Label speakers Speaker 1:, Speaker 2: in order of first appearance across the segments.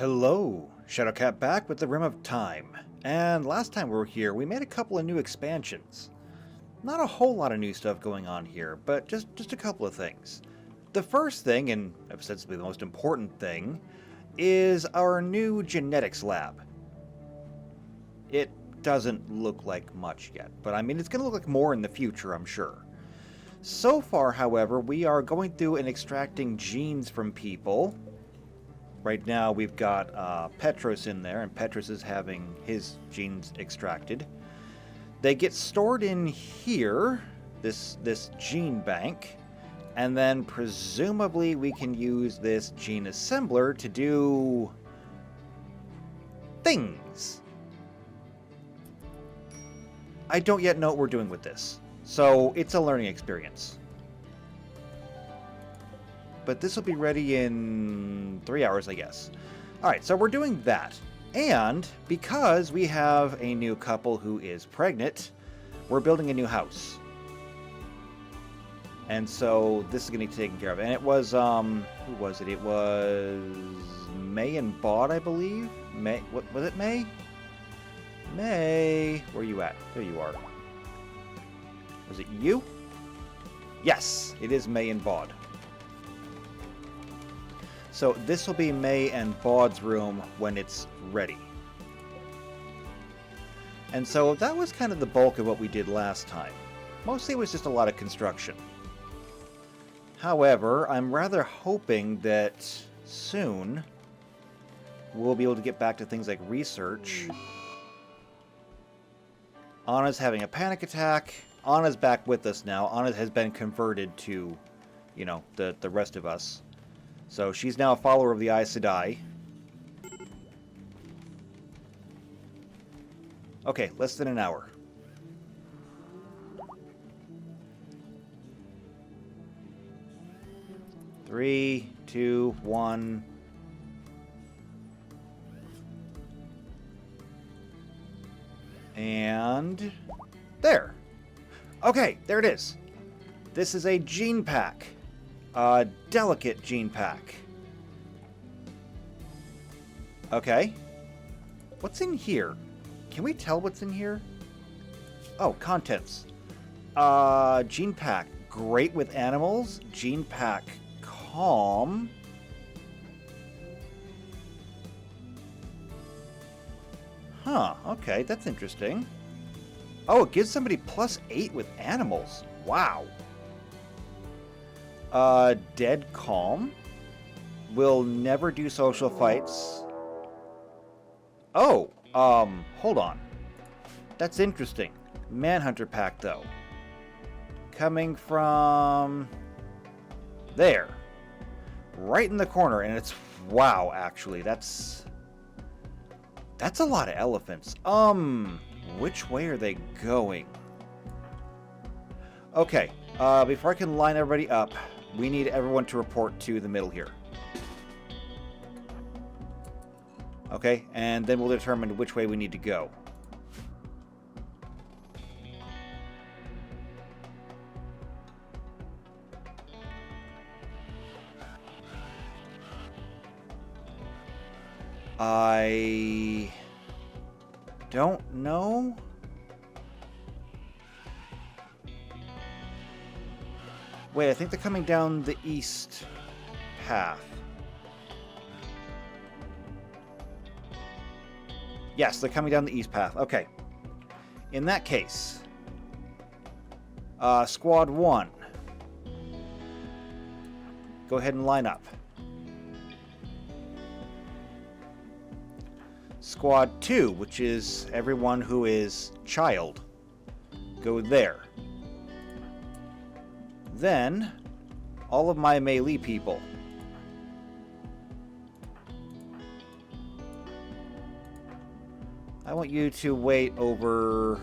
Speaker 1: Hello, Shadowcat back with the Rim of Time. And last time we were here, we made a couple of new expansions. Not a whole lot of new stuff going on here, but just a couple of things. The first thing, and ostensibly the most important thing, is our new genetics lab. It doesn't look like much yet, but I mean it's going to look like more in the future, I'm sure. So far, however, we are going through and extracting genes from people. Right now we've got Petros in there, and Petros is having his genes extracted. They get stored in here, this gene bank, and then presumably we can use this gene assembler to do things. I don't yet know what we're doing with this, so it's a learning experience. But this will be ready in 3 hours, I guess. Alright, so we're doing that. And because we have a new couple who is pregnant, we're building a new house. And so this is going to be taken care of. And it was, who was it? It was May and Baud, I believe? May, what was it, May? May, where are you at? There you are. Was it you? Yes, it is May and Baud. So this will be May and Baud's room when it's ready. And so that was kind of the bulk of what we did last time. Mostly it was just a lot of construction. However, I'm rather hoping that soon we'll be able to get back to things like research. Anna's having a panic attack. Anna's back with us now. Anna has been converted to, you know, the rest of us. So she's now a follower of the Aes Sedai. Okay, less than an hour. Three, two, one. And there. Okay, there it is. This is a gene pack. A delicate gene pack. Okay. What's in here? Can we tell what's in here? Oh, contents. Gene pack. Great with animals. Gene pack. Calm. Huh, okay, that's interesting. Oh, it gives somebody +8 with animals. Wow. Dead calm. Will never do social fights. Oh, hold on. That's interesting. Manhunter pack, though. Coming from there. Right in the corner, and it's wow, actually. That's a lot of elephants. Which way are they going? Okay, before I can line everybody up, we need everyone to report to the middle here. Okay, and then we'll determine which way we need to go. I don't know. Wait, I think they're coming down the east path. Yes, they're coming down the east path. Okay. In that case, Squad 1, go ahead and line up. Squad 2, which is everyone who is child, go there. Then, all of my melee people. I want you to wait over...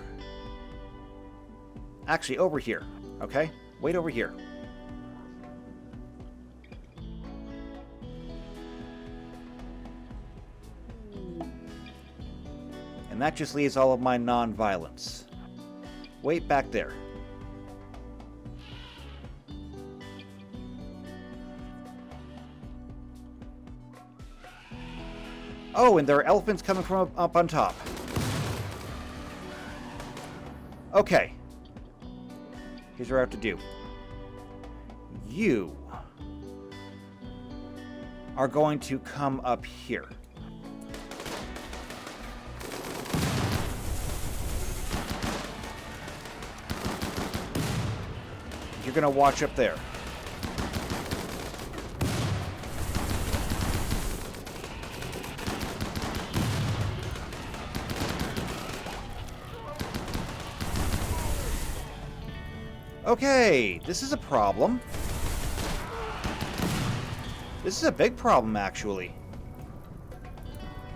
Speaker 1: Actually, over here, okay? Wait over here. And that just leaves all of my non-violence. Wait back there. Oh, and there are elephants coming from up on top. Okay. Here's what I have to do. You are going to come up here. You're going to watch up there. Okay, this is a problem. This is a big problem, actually.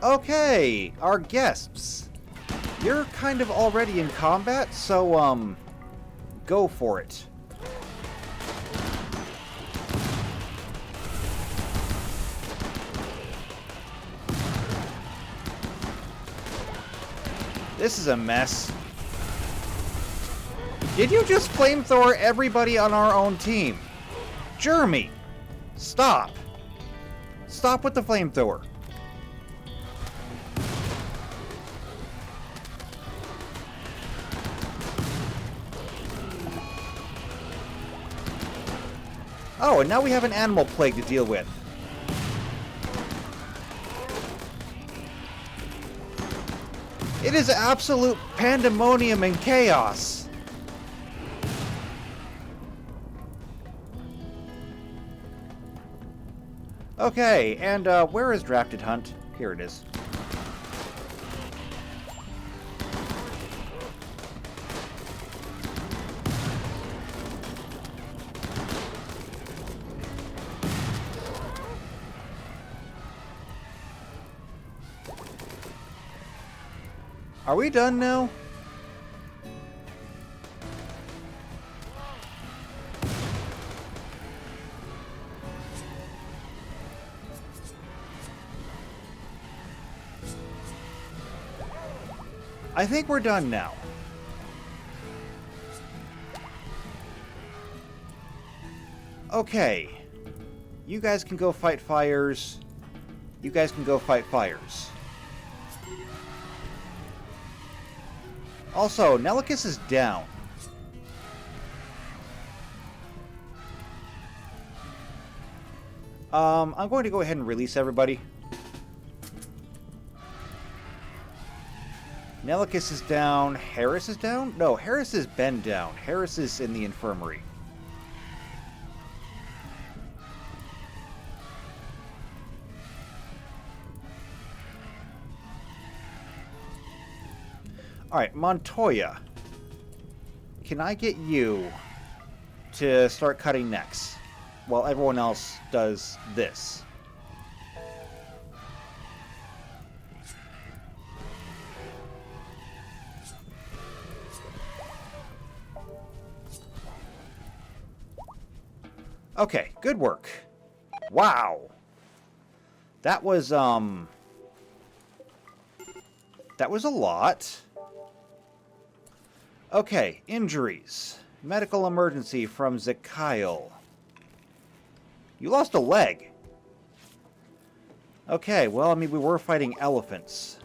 Speaker 1: Okay, our guests. You're kind of already in combat, so, go for it. This is a mess. Did you just flamethrower everybody on our own team? Jeremy, stop. Stop with the flamethrower. Oh, and now we have an animal plague to deal with. It is absolute pandemonium and chaos. Okay, and where is Drafted Hunt? Here it is. Are we done now? I think we're done now. Okay. You guys can go fight fires. You guys can go fight fires. Also, Nelicus is down. I'm going to go ahead and release everybody. Nelicus is down. Harris is down? No, Harris has been down. Harris is in the infirmary. Alright, Montoya. Can I get you to start cutting necks while everyone else does this? Okay, good work. Wow. That was a lot. Okay, injuries. Medical emergency from Zekyle. You lost a leg. Okay, well, I mean, we were fighting elephants.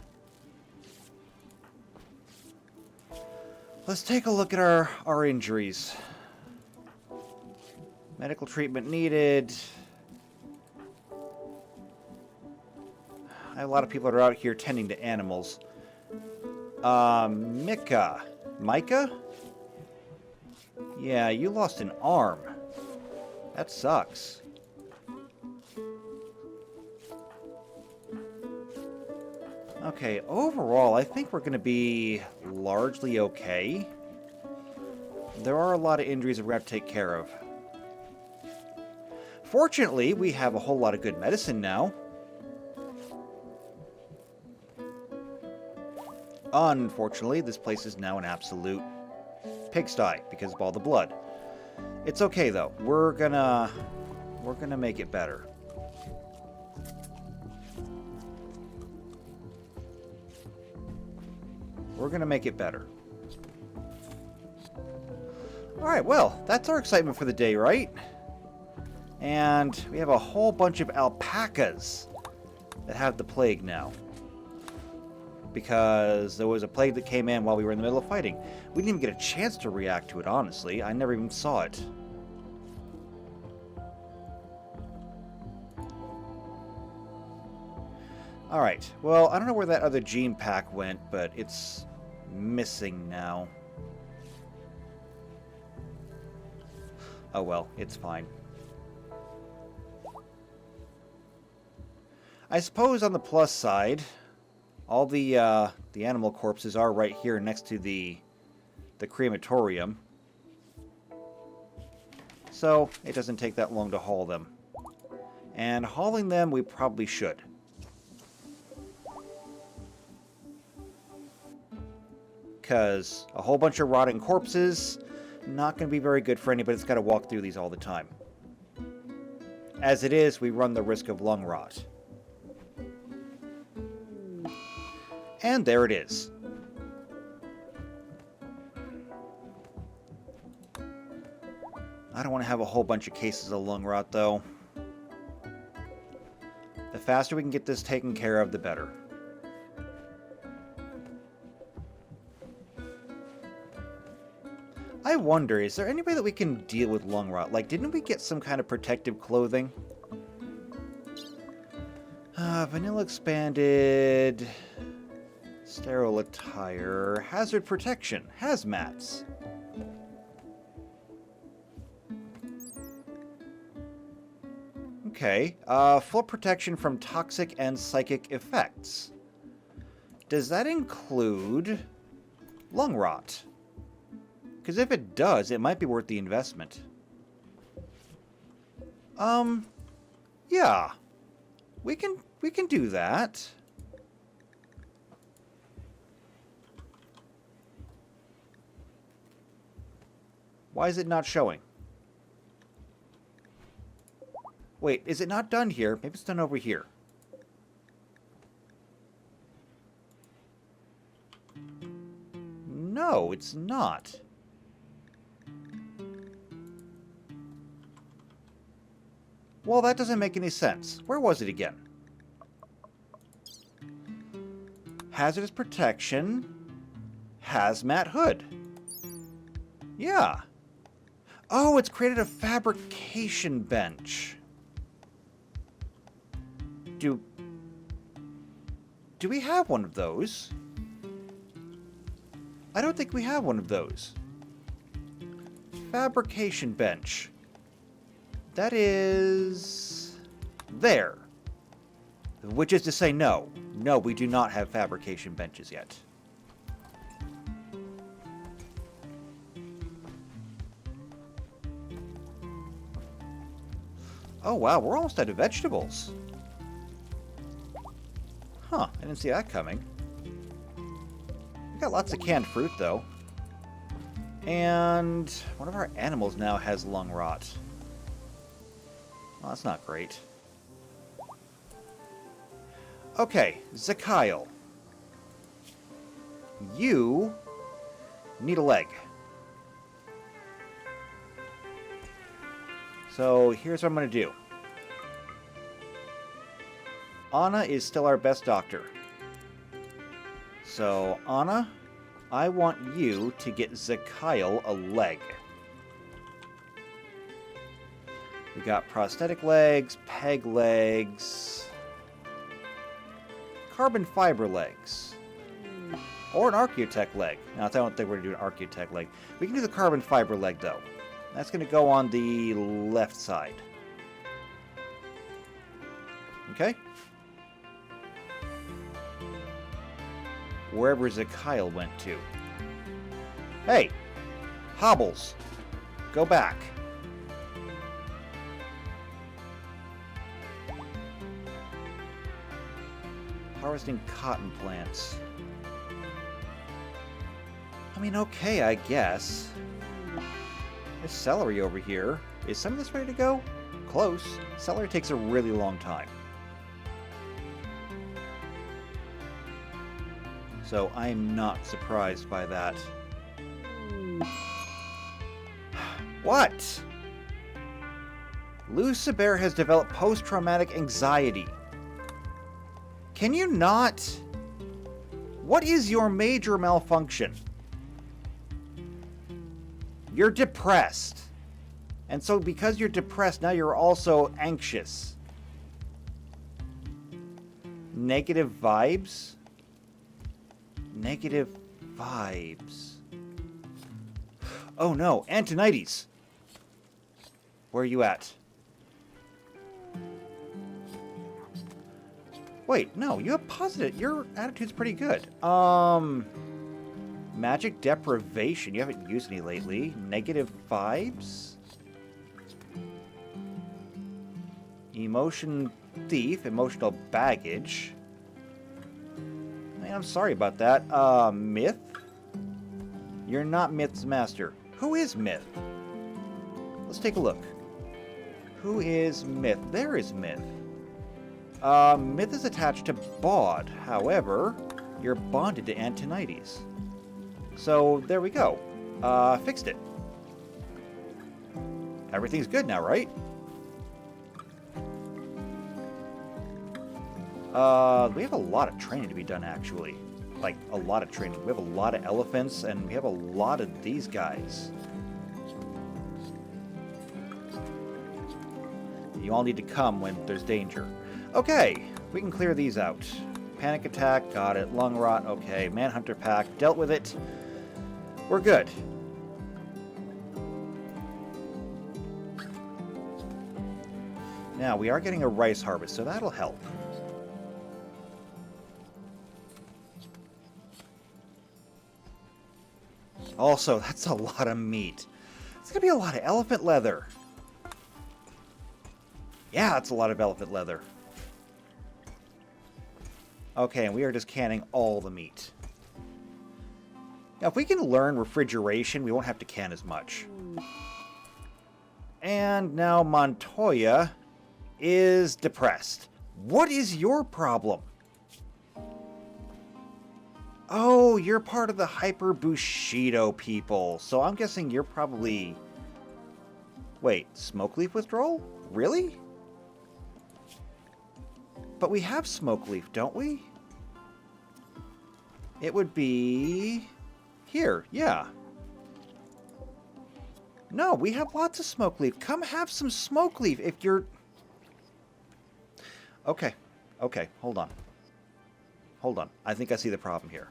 Speaker 1: Let's take a look at our injuries. Medical treatment needed. I have a lot of people that are out here tending to animals. Micah? Yeah, you lost an arm. That sucks. Okay, overall, I think we're going to be largely okay. There are a lot of injuries that we have to take care of. Fortunately, we have a whole lot of good medicine now. Unfortunately, this place is now an absolute pigsty because of all the blood. It's okay though. We're gonna make it better. We're gonna make it better. Alright, well, that's our excitement for the day, right? And we have a whole bunch of alpacas that have the plague now. Because there was a plague that came in while we were in the middle of fighting. We didn't even get a chance to react to it, honestly. I never even saw it. Alright, well, I don't know where that other gene pack went, but it's missing now. Oh well, it's fine. I suppose on the plus side, all the animal corpses are right here next to the crematorium. So, it doesn't take that long to haul them. And hauling them, we probably should. Because a whole bunch of rotting corpses, not going to be very good for anybody that's got to walk through these all the time. As it is, we run the risk of lung rot. And there it is. I don't want to have a whole bunch of cases of lung rot, though. The faster we can get this taken care of, the better. I wonder, is there any way that we can deal with lung rot? Like, didn't we get some kind of protective clothing? Vanilla expanded... Sterile attire... Hazard protection... Hazmats... Okay, full protection from toxic and psychic effects. Does that include lung rot? Because if it does, it might be worth the investment. Yeah. We can do that. Why is it not showing? Wait, is it not done here? Maybe it's done over here. No, it's not. Well, that doesn't make any sense. Where was it again? Hazardous protection. Hazmat hood. Yeah. Oh, it's created a fabrication bench. Do we have one of those? I don't think we have one of those. Fabrication bench. That is... there. Which is to say no. No, we do not have fabrication benches yet. Oh wow, we're almost out of vegetables. Huh, I didn't see that coming. We got lots of canned fruit, though. And one of our animals now has lung rot. Well, that's not great. Okay, Zakyle. You need a leg. So here's what I'm going to do. Anna is still our best doctor. So, Anna, I want you to get Zakyle a leg. We got prosthetic legs, peg legs, carbon fiber legs, or an Archaeotech leg. Now, I don't think we're going to do an Archaeotech leg. We can do the carbon fiber leg, though. That's going to go on the left side. Okay? Wherever Zakyle went to. Hey! Hobbles! Go back. Harvesting cotton plants. I mean, okay, I guess. There's celery over here. Is some of this ready to go? Close. Celery takes a really long time. So I'm not surprised by that. What? Lucifer has developed post-traumatic anxiety. Can you not? What is your major malfunction? You're depressed. And so because you're depressed, now you're also anxious. Negative vibes? Negative vibes. Oh no, Antonides. Where are you at? Wait, no, you have positive. Your attitude's pretty good. Magic deprivation. You haven't used any lately. Negative vibes. Emotion thief. Emotional baggage. Man, I'm sorry about that. Myth. You're not Myth's master. Who is Myth? Let's take a look. Who is Myth? There is Myth. Myth is attached to Baud. However, you're bonded to Antonides. So, there we go. Fixed it. Everything's good now, right? We have a lot of training to be done, actually. Like, a lot of training. We have a lot of elephants, and we have a lot of these guys. You all need to come when there's danger. Okay, we can clear these out. Panic attack, got it. Lung rot, okay. Manhunter pack, dealt with it. We're good. Now, we are getting a rice harvest, so that'll help. Also, that's a lot of meat. It's gonna be a lot of elephant leather. Yeah, that's a lot of elephant leather. Okay, and we are just canning all the meat. Now, if we can learn refrigeration, we won't have to can as much. And now Montoya is depressed. What is your problem? Oh, you're part of the Hyper Bushido people. So I'm guessing you're probably... Wait, smoke leaf withdrawal? Really? But we have smoke leaf, don't we? It would be... here, yeah. No, we have lots of smoke leaf. Come have some smoke leaf if you're... Okay, okay, hold on. Hold on. I think I see the problem here.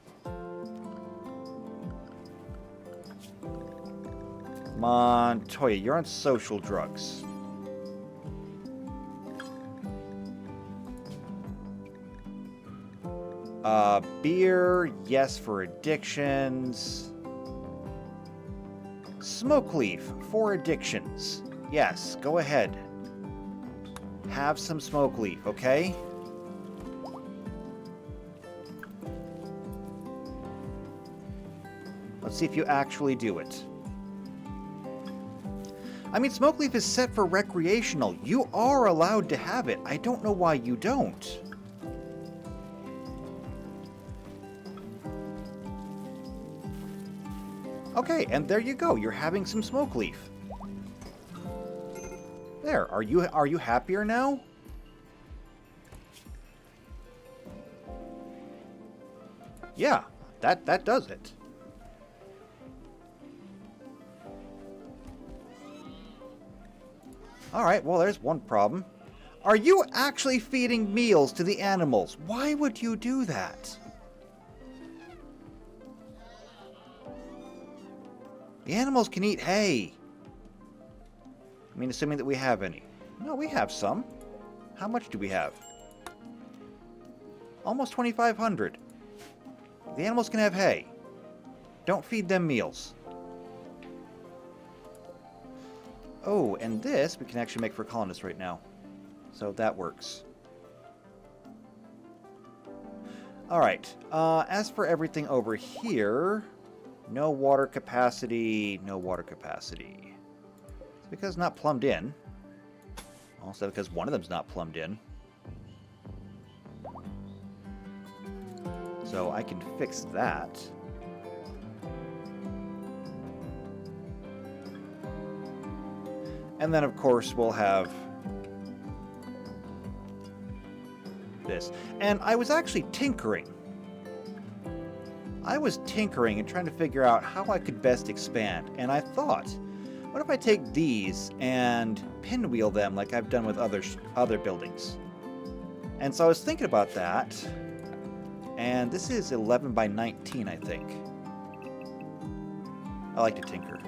Speaker 1: Montoya, you're on social drugs. Beer, yes for addictions. Smoke leaf for addictions. Yes, go ahead. Have some smoke leaf, okay? Let's see if you actually do it. I mean, smoke leaf is set for recreational. You are allowed to have it. I don't know why you don't. Okay, and there you go. You're having some smoke leaf. There. Are you happier now? Yeah, that does it. Alright, well, there's one problem. Are you actually feeding meals to the animals? Why would you do that? The animals can eat hay. I mean, assuming that we have any. No, we have some. How much do we have? Almost 2,500. The animals can have hay. Don't feed them meals. Oh, and this we can actually make for colonists right now. So that works. Alright, as for everything over here, no water capacity, no water capacity. It's because it's not plumbed in. Also because one of them's not plumbed in. So I can fix that. And then, of course, we'll have this. And I was actually tinkering. I was tinkering and trying to figure out how I could best expand. And I thought, what if I take these and pinwheel them like I've done with other buildings? And so I was thinking about that. And this is 11 by 19, I think. I like to tinker.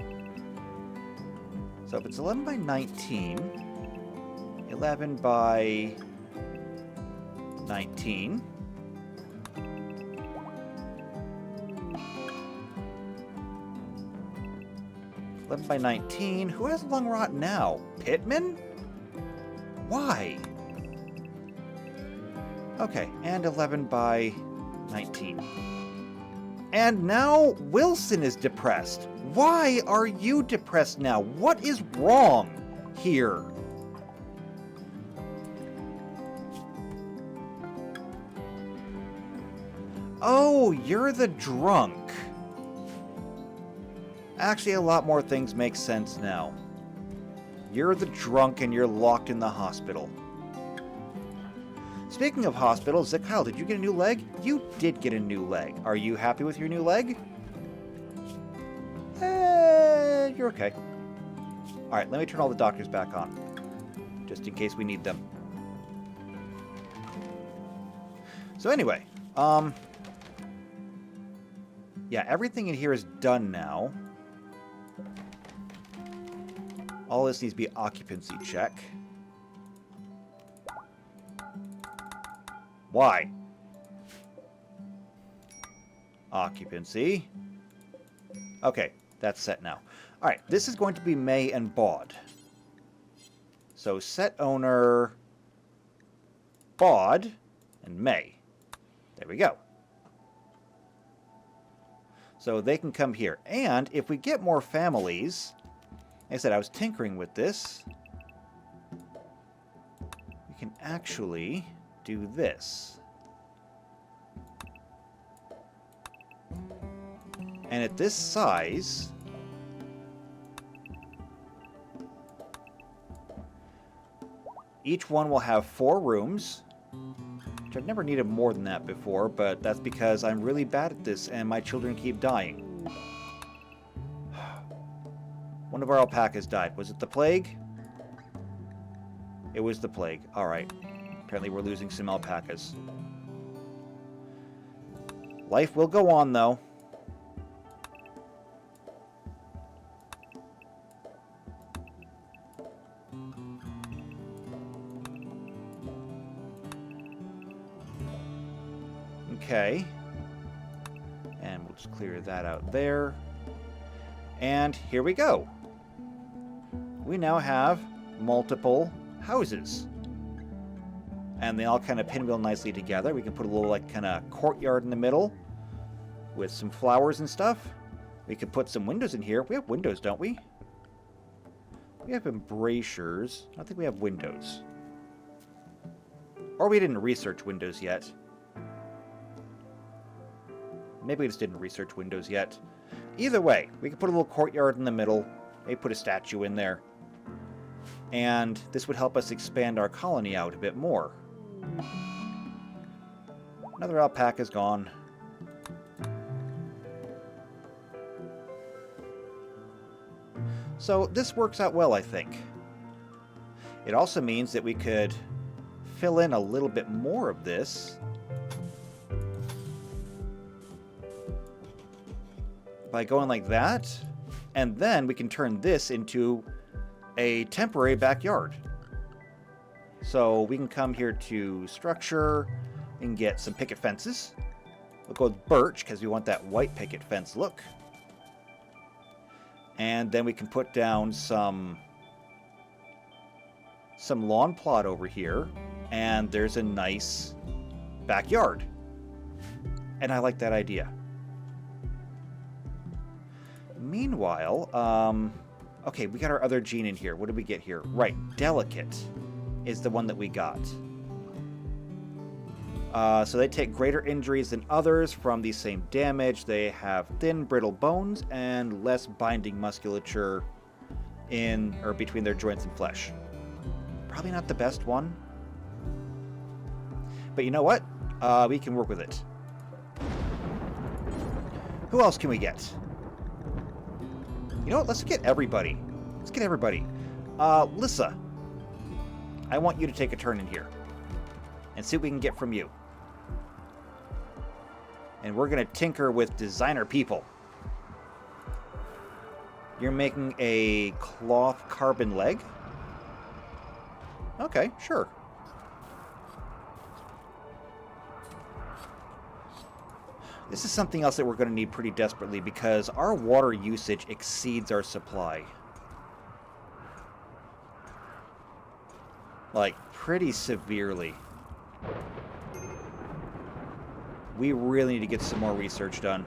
Speaker 1: So if it's 11 by 19, 11 by 19. By 19. Who has lung rot now? Pittman? Why? Okay, and 11 by 19. And now Wilson is depressed. Why are you depressed now? What is wrong here? Oh, you're the drunk. Actually, a lot more things make sense now. You're the drunk and you're locked in the hospital. Speaking of hospitals, Kyle, did you get a new leg? You did get a new leg. Are you happy with your new leg? You're okay. Alright, let me turn all the doctors back on. Just in case we need them. So anyway, yeah, everything in here is done now. All this needs to be occupancy check. Why? Occupancy. Okay, that's set now. Alright, this is going to be May and Bod. So set owner Bod and May. There we go. So they can come here. And if we get more families... Like I said, I was tinkering with this. We can actually do this. And at this size, each one will have 4 rooms, which I've never needed more than that before, but that's because I'm really bad at this and my children keep dying. One of our alpacas died. Was it the plague? It was the plague. Alright. Apparently we're losing some alpacas. Life will go on, though. Okay. And we'll just clear that out there. And here we go. We now have multiple houses. And they all kind of pinwheel nicely together. We can put a little, like, kind of courtyard in the middle with some flowers and stuff. We could put some windows in here. We have windows, don't we? We have embrasures. I don't think we have windows. Or we didn't research windows yet. Maybe we just didn't research windows yet. Either way, we could put a little courtyard in the middle. Maybe put a statue in there. And this would help us expand our colony out a bit more. Another alpaca's gone. So this works out well, I think. It also means that we could fill in a little bit more of this by going like that, and then we can turn this into a temporary backyard. So we can come here to structure and get some picket fences. We'll go with birch because we want that white picket fence look. And then we can put down some lawn plot over here, and there's a nice backyard. And I like that idea. Meanwhile, okay, we got our other gene in here. What did we get here? Right, delicate is the one that we got. So they take greater injuries than others from the same damage. They have thin, brittle bones and less binding musculature in or between their joints and flesh. Probably not the best one. But you know what? We can work with it. Who else can we get? You know what? Let's get everybody. Let's get everybody. Lissa, I want you to take a turn in here and see what we can get from you. And we're going to tinker with designer people. You're making a cloth carbon leg? Okay, sure. This is something else that we're going to need pretty desperately because our water usage exceeds our supply. Like, pretty severely. We really need to get some more research done.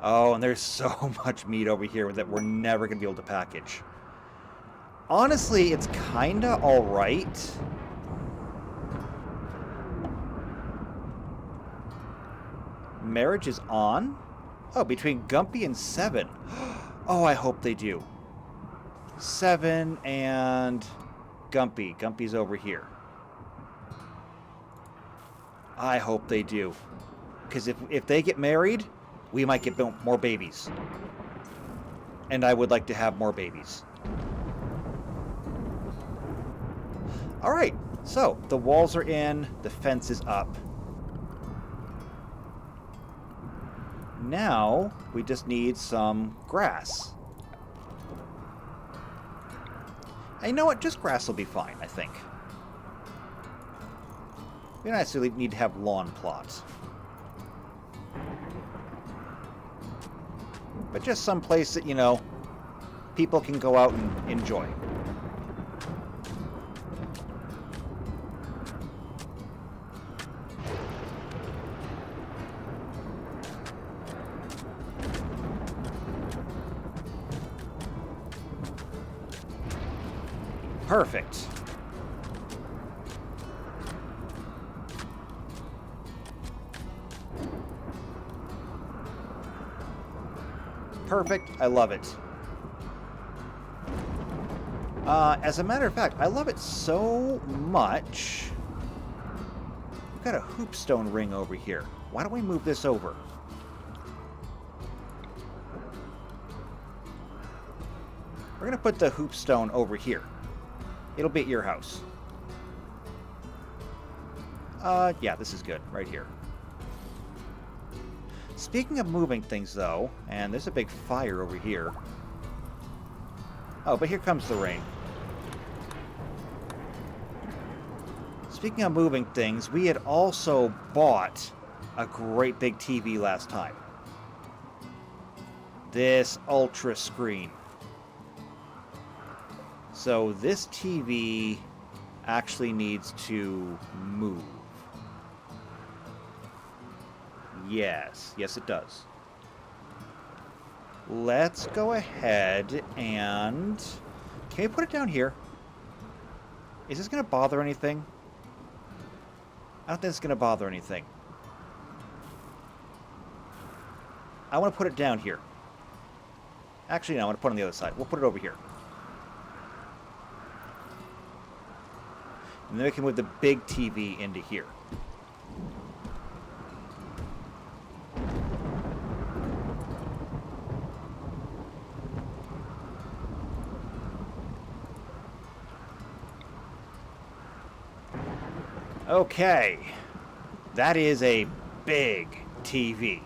Speaker 1: Oh, and there's so much meat over here that we're never going to be able to package. Honestly, it's kinda alright. Marriage is on? Oh, between Gumpy and Seven. Oh, I hope they do. Seven and Gumpy. Gumpy's over here. I hope they do. Because if they get married, we might get more babies. And I would like to have more babies. Alright, so the walls are in, the fence is up. Now, we just need some grass. And you know what? Just grass will be fine, I think. We don't necessarily need to have lawn plots. But just some place that, you know, people can go out and enjoy. Perfect. Perfect. I love it. As a matter of fact, I love it so much. We've got a hoopstone ring over here. Why don't we move this over? We're going to put the hoopstone over here. It'll be at your house. Yeah, this is good. Right here. Speaking of moving things, though, and there's a big fire over here. Oh, but here comes the rain. Speaking of moving things, we had also bought a great big TV last time. This ultra screen. So this TV actually needs to move. Yes, it does. Let's go ahead and... Can we put it down here? Is this going to bother anything? I don't think it's going to bother anything. I want to put it down here. Actually, no, I want to put it on the other side. We'll put it over here. And then we can move the big TV into here. Okay. That is a big TV.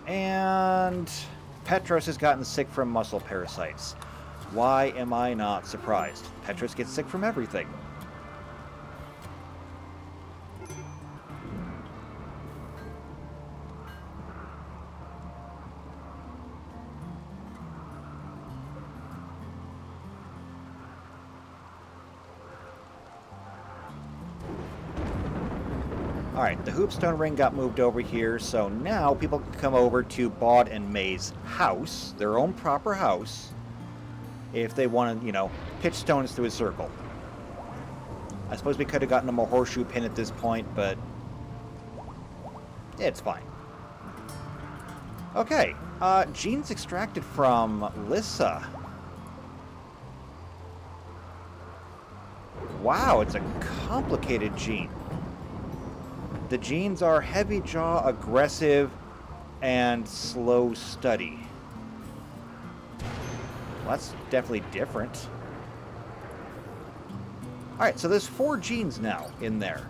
Speaker 1: And Petros has gotten sick from muscle parasites. Why am I not surprised? Petros gets sick from everything. Alright, the hoopstone ring got moved over here, so now people can come over to Baud and May's house, their own proper house, if they want to, you know, pitch stones through a circle. I suppose we could have gotten them a horseshoe pin at this point, but It's fine. Okay, genes extracted from Lissa. Wow, it's a complicated gene. The genes are heavy jaw, aggressive, and slow study. Well, that's definitely different. Alright, so there's 4 genes now in there.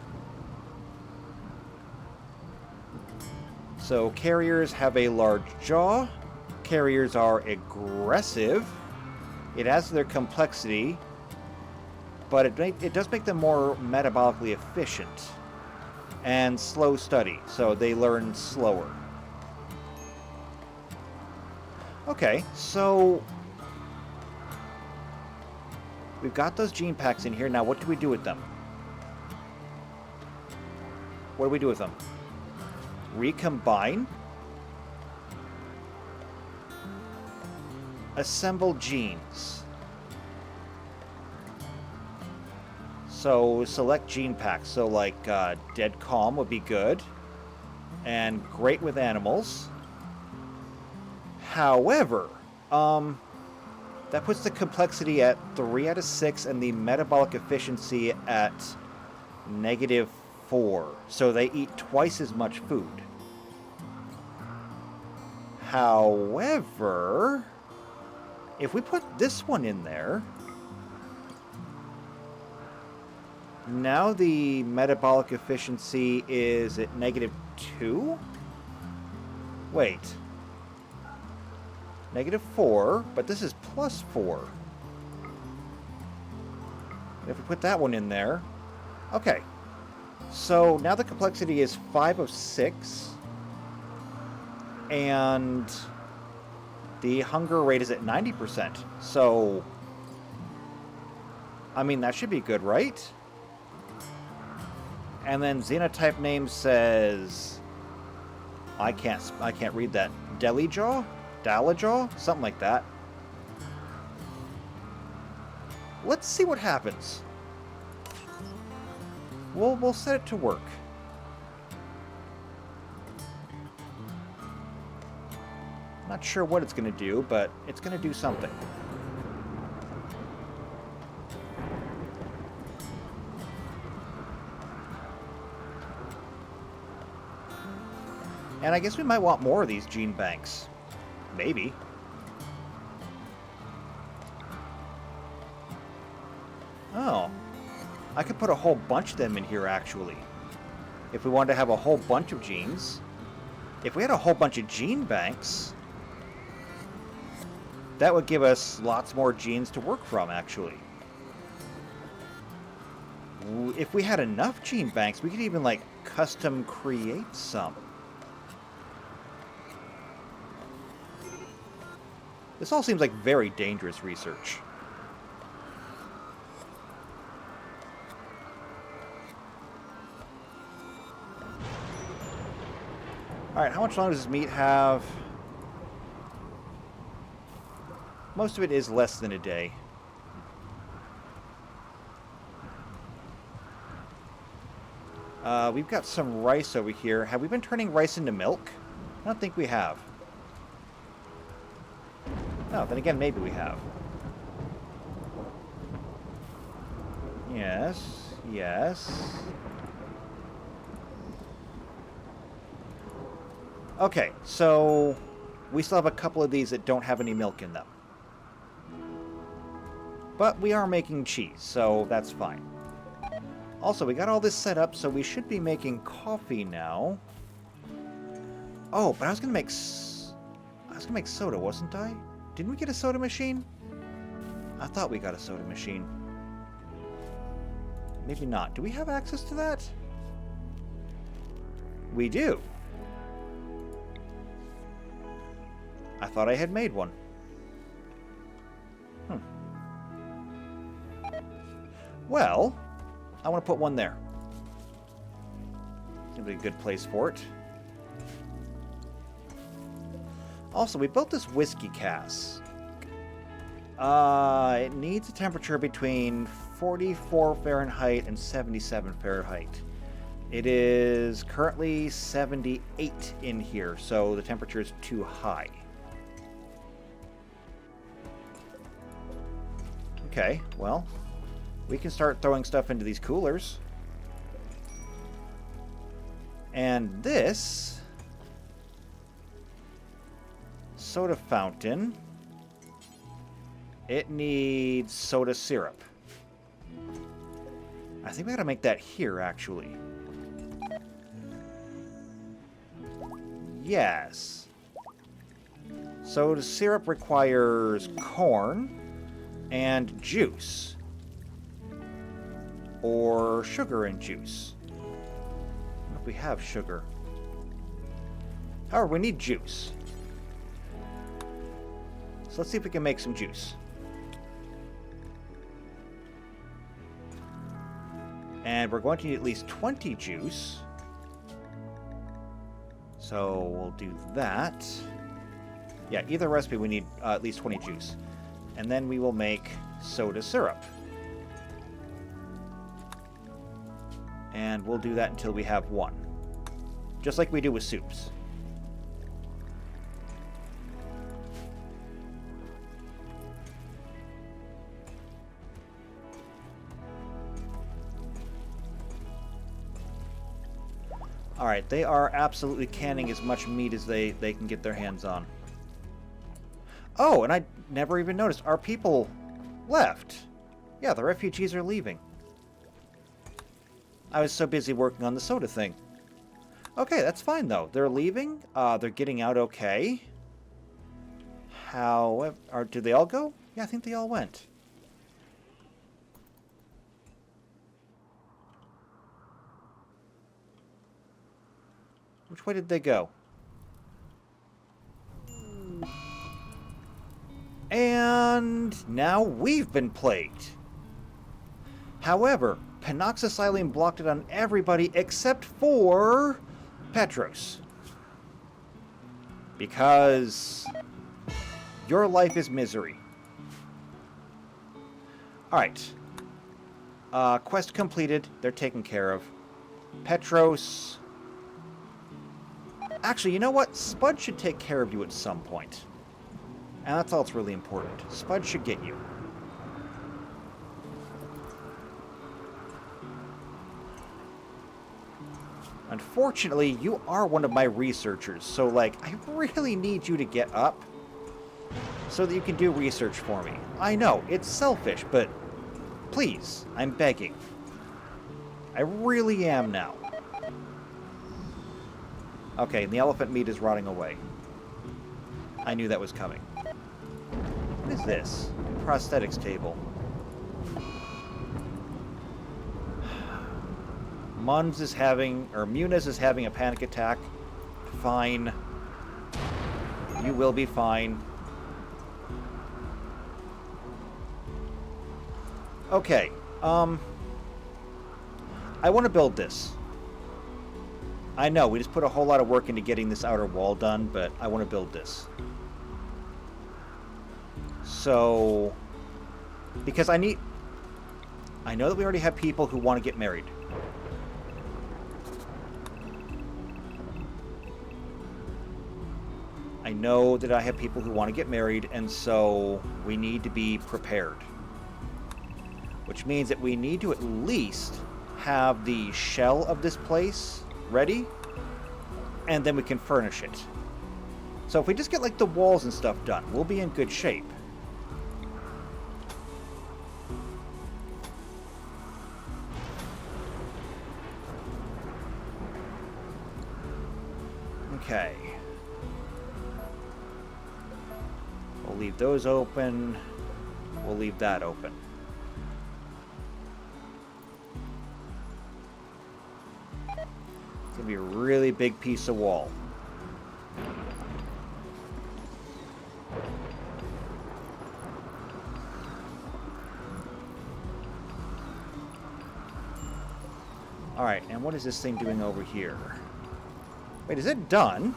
Speaker 1: So carriers have a large jaw. Carriers are aggressive. It adds to their complexity, but it does make them more metabolically efficient. And slow study, so they learn slower. Okay, so we've got those gene packs in here. Now what do we do with them? What do we do with them? Recombine. Assemble genes. So select gene packs. So like dead calm would be good. And great with animals. However, that puts the complexity at 3 out of 6 and the metabolic efficiency at -4. So they eat twice as much food. However, if we put this one in there, now the metabolic efficiency is at -2? Wait. -4, but this is +4. If we put that one in there... Okay. So now the complexity is 5 of 6. And the hunger rate is at 90%. So, I mean, that should be good, right? And then xenotype name says... I can't read that. Delijaw? Dalajaw? Something like that. Let's see what happens. We'll set it to work. Not sure what it's going to do, but it's going to do something. And I guess we might want more of these gene banks. Maybe. Oh. I could put a whole bunch of them in here, actually. If we wanted to have a whole bunch of genes. If we had a whole bunch of gene banks, that would give us lots more genes to work from, actually. If we had enough gene banks, we could even, like, custom create some. This all seems like very dangerous research. Alright, how much longer does this meat have? Most of it is less than a day. We've got some rice over here. Have we been turning rice into milk? I don't think we have. No, then again, maybe we have. Yes, yes. Okay, so we still have a couple of these that don't have any milk in them. But we are making cheese, so that's fine. Also, we got all this set up, so we should be making coffee now. Oh, but I was gonna make soda, wasn't I? Didn't we get a soda machine? I thought we got a soda machine. Maybe not. Do we have access to that? We do. I thought I had made one. Well, I want to put one there. It'll be a good place for it. Also, we built this whiskey cask. It needs a temperature between 44 Fahrenheit and 77 Fahrenheit. It is currently 78 in here, so the temperature is too high. Okay, well, we can start throwing stuff into these coolers. And this soda fountain, it needs soda syrup. I think we gotta make that here, actually. Yes. Soda syrup requires corn and juice. Or sugar and juice. I don't know if we have sugar. However, we need juice. So let's see if we can make some juice. And we're going to need at least 20 juice. So we'll do that. Yeah, either recipe we need at least 20 juice. And then we will make soda syrup. And we'll do that until we have one. Just like we do with soups. Alright, they are absolutely canning as much meat as they can get their hands on. Oh, and I never even noticed. Our people left. Yeah, the refugees are leaving. I was so busy working on the soda thing. Okay, that's fine, though. They're leaving. They're getting out okay. However, did they all go? Yeah, I think they all went. Which way did they go? And now we've been plagued. However, Penoxysilene blocked it on everybody except for Petros. Because your life is misery. Alright. Quest completed. They're taken care of. Petros. Actually, you know what? Spud should take care of you at some point. And that's all that's really important. Spud should get you. Unfortunately, you are one of my researchers, so, like, I really need you to get up so that you can do research for me. I know, it's selfish, but please, I'm begging. I really am now. Okay, and the elephant meat is rotting away. I knew that was coming. What is this? Prosthetics table. Muniz is having a panic attack. Fine. You will be fine. Okay, I want to build this. I know, we just put a whole lot of work into getting this outer wall done, but I want to build this. So, because I know that we already have people who want to get married. I know that I have people who want to get married, and so we need to be prepared. Which means that we need to at least have the shell of this place ready, and then we can furnish it. So if we just get like the walls and stuff done, we'll be in good shape. Okay. We'll leave those open. We'll leave that open. It's gonna be a really big piece of wall. Alright, and what is this thing doing over here? Wait, is it done?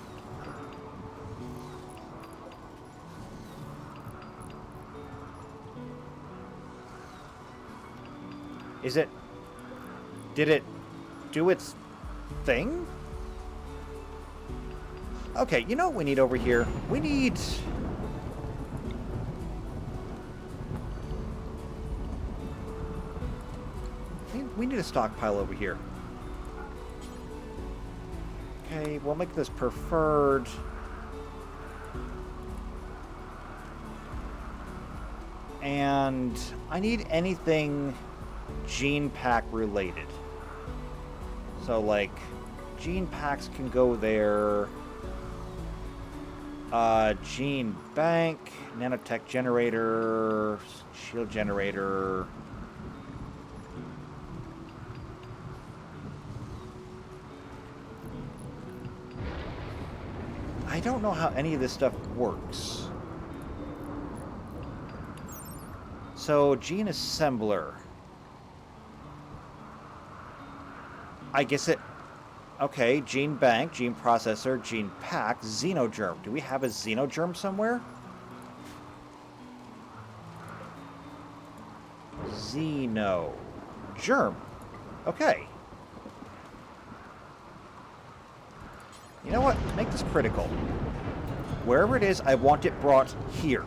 Speaker 1: Is it... Did it do its thing? Okay, you know what we need over here? We need... We need a stockpile over here. Okay, we'll make this preferred. And I need anything gene pack related. So, like, gene packs can go there. Gene bank, nanotech generator, shield generator. I don't know how any of this stuff works. So, gene assembler. I guess it... Okay, gene bank, gene processor, gene pack, xenogerm. Do we have a xenogerm somewhere? Xenogerm. Okay. You know what? Make this critical. Wherever it is, I want it brought here.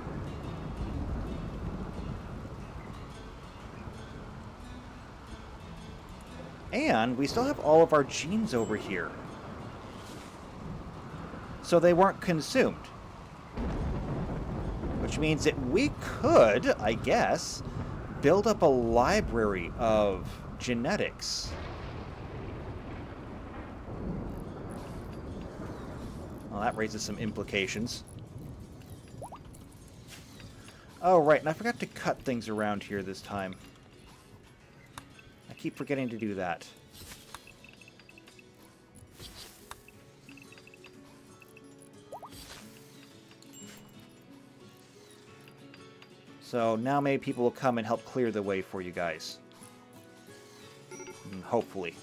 Speaker 1: And we still have all of our genes over here. So they weren't consumed. Which means that we could, I guess, build up a library of genetics. Well, that raises some implications. Oh, right, and I forgot to cut things around here this time. I keep forgetting to do that. So now maybe people will come and help clear the way for you guys. Hopefully.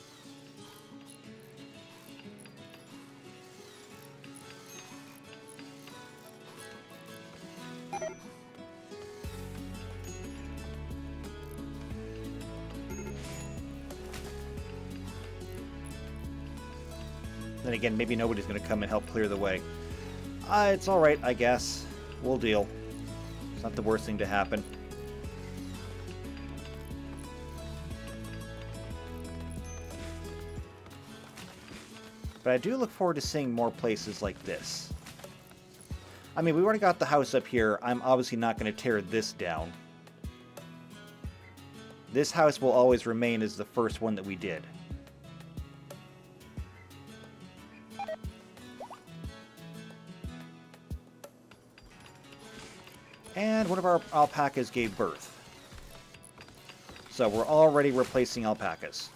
Speaker 1: Then again, maybe nobody's going to come and help clear the way. It's alright, I guess. We'll deal. It's not the worst thing to happen. But I do look forward to seeing more places like this. I mean, we already got the house up here. I'm obviously not going to tear this down. This house will always remain as the first one that we did. And one of our alpacas gave birth. So we're already replacing alpacas.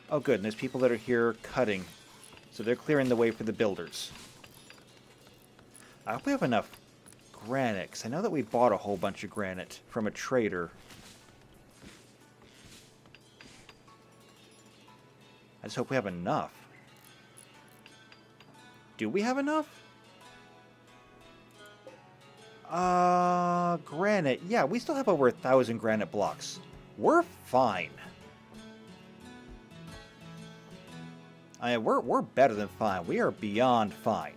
Speaker 1: Oh good, and there's people that are here cutting. So they're clearing the way for the builders. I hope we have enough granite, 'cause I know that we bought a whole bunch of granite from a trader. I just hope we have enough. Do we have enough? Granite. Yeah, we still have over 1,000 granite blocks. We're fine. We're better than fine. We are beyond fine.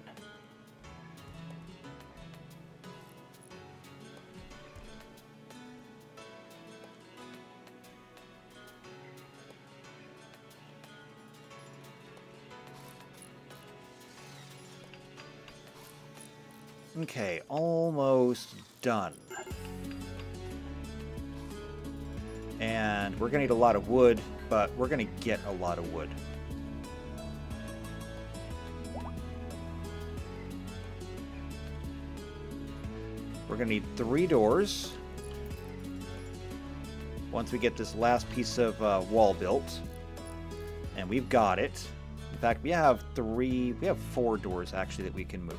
Speaker 1: Okay, almost done. And we're going to need a lot of wood, but we're going to get a lot of wood. We're going to need 3 doors. Once we get this last piece of wall built. And we've got it. In fact, we have 4 doors actually that we can move.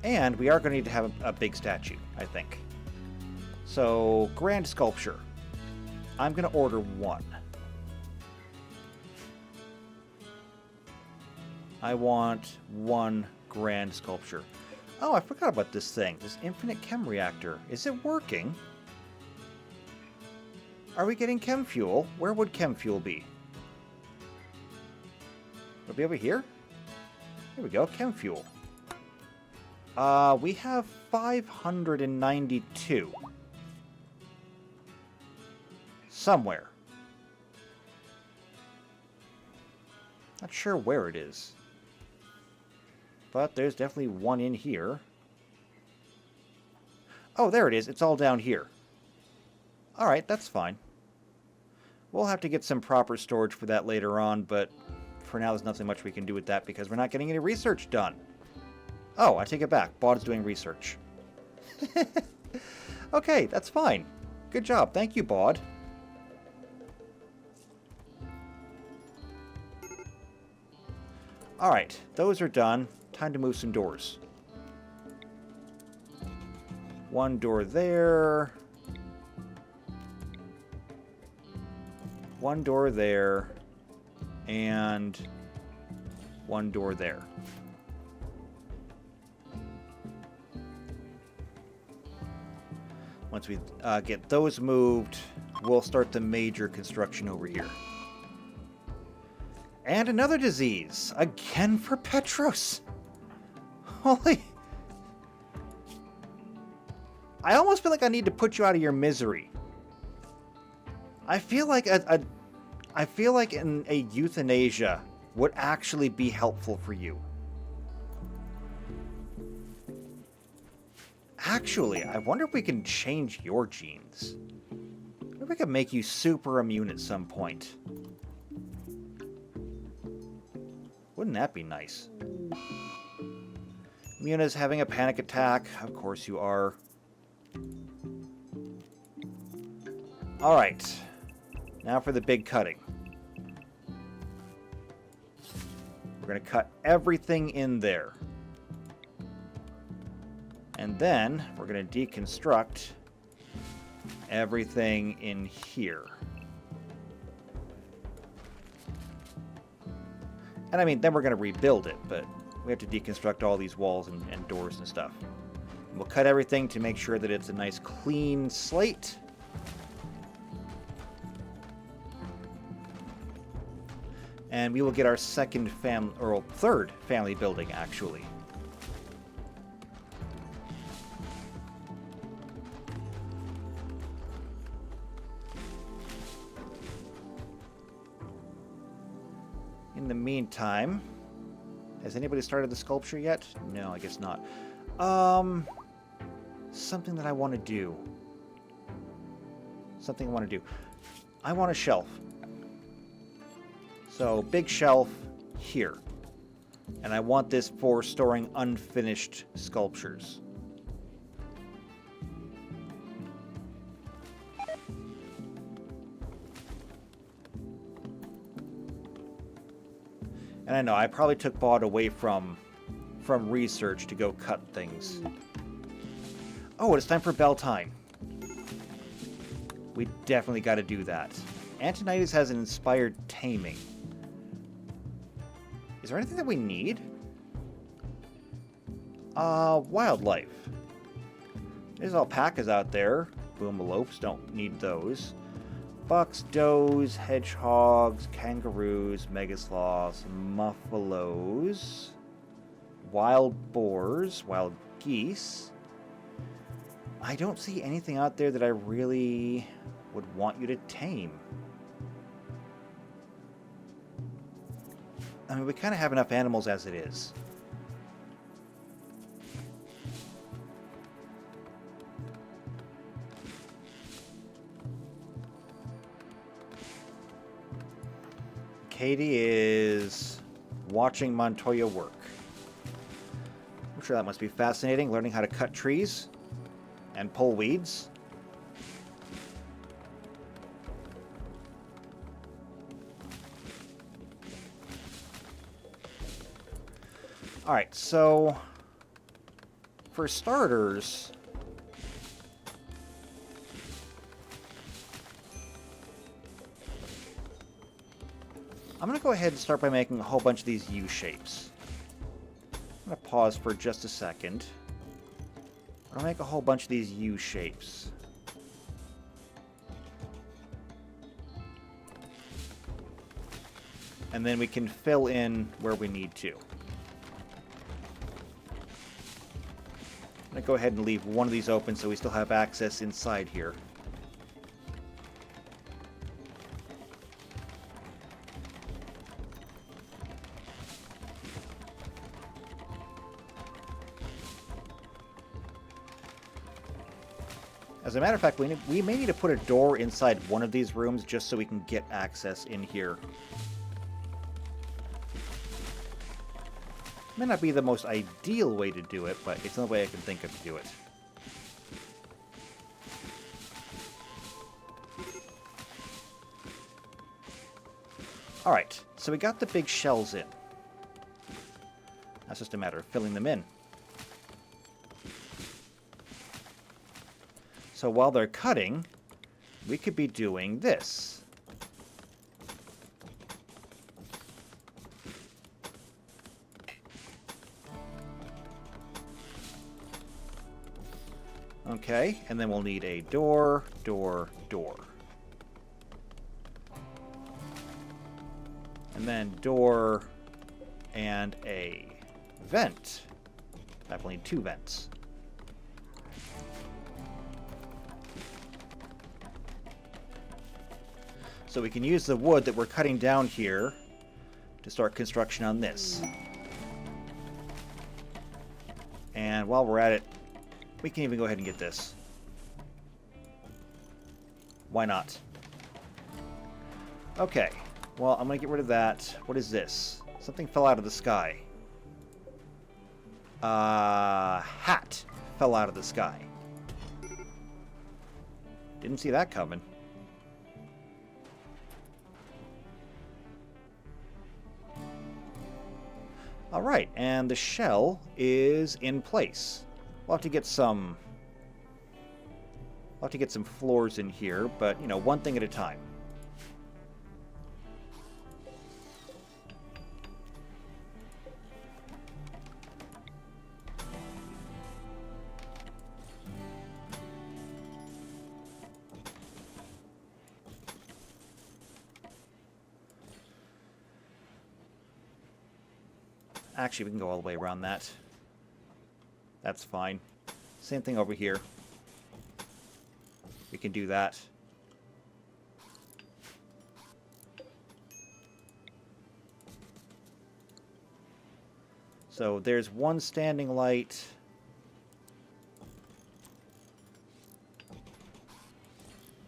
Speaker 1: And we are going to need to have a big statue, I think. So, grand sculpture. I'm going to order 1. I want 1 grand sculpture. Oh, I forgot about this thing. This infinite chem reactor. Is it working? Are we getting chem fuel? Where would chem fuel be? Would it be over here? Here we go, chem fuel. We have 592. Somewhere. Not sure where it is. But there's definitely one in here. Oh, there it is. It's all down here. Alright, that's fine. We'll have to get some proper storage for that later on, but for now there's nothing much we can do with that because we're not getting any research done. Oh, I take it back. Bod's doing research. Okay, that's fine. Good job. Thank you, Bod. Alright, those are done. Time to move some doors. One door there. One door there. And one door there. Once we get those moved, we'll start the major construction over here. And another disease. Again for Petros. Holy... I almost feel like I need to put you out of your misery. I feel like I feel like a euthanasia would actually be helpful for you. Actually, I wonder if we can change your genes. Maybe we could make you super immune at some point. Wouldn't that be nice? Muna's having a panic attack. Of course you are. Alright. Now for the big cutting. We're going to cut everything in there. And then we're going to deconstruct everything in here. And I mean, then we're going to rebuild it, but we have to deconstruct all these walls and doors and stuff. And we'll cut everything to make sure that it's a nice clean slate. And we will get our third family building, actually. In the meantime, has anybody started the sculpture yet? No, I guess not. Something that I want to do. Something I want to do. I want a shelf. So, big shelf here. And I want this for storing unfinished sculptures. And I know, I probably took Bod away from research to go cut things. Oh, it's time for bell time. We definitely got to do that. Antonitis has an inspired taming. Is there anything that we need? Wildlife. There's alpacas out there. Boomalopes, don't need those. Bucks, does, hedgehogs, kangaroos, megasloths, muffalos, wild boars, wild geese. I don't see anything out there that I really would want you to tame. I mean, we kind of have enough animals as it is. Katie is watching Montoya work. I'm sure that must be fascinating, learning how to cut trees and pull weeds. Alright, so for starters, I'm going to go ahead and start by making a whole bunch of these U-shapes. I'm going to pause for just a second. I'll make a whole bunch of these U shapes. And then we can fill in where we need to. I'm going to go ahead and leave one of these open so we still have access inside here. As a matter of fact, we may need to put a door inside one of these rooms just so we can get access in here. May not be the most ideal way to do it, but it's the only way I can think of to do it. Alright, so we got the big shells in. That's just a matter of filling them in. So while they're cutting, we could be doing this. Okay, and then we'll need a door, door, door. And then door and a vent. I will need 2 vents. So we can use the wood that we're cutting down here to start construction on this. And while we're at it, we can even go ahead and get this. Why not? Okay. Well, I'm going to get rid of that. What is this? Something fell out of the sky. Hat fell out of the sky. Didn't see that coming. Alright, and the shell is in place. We'll have to get some... floors in here, but, you know, one thing at a time. Actually, we can go all the way around that. That's fine. Same thing over here. We can do that. So there's one standing light.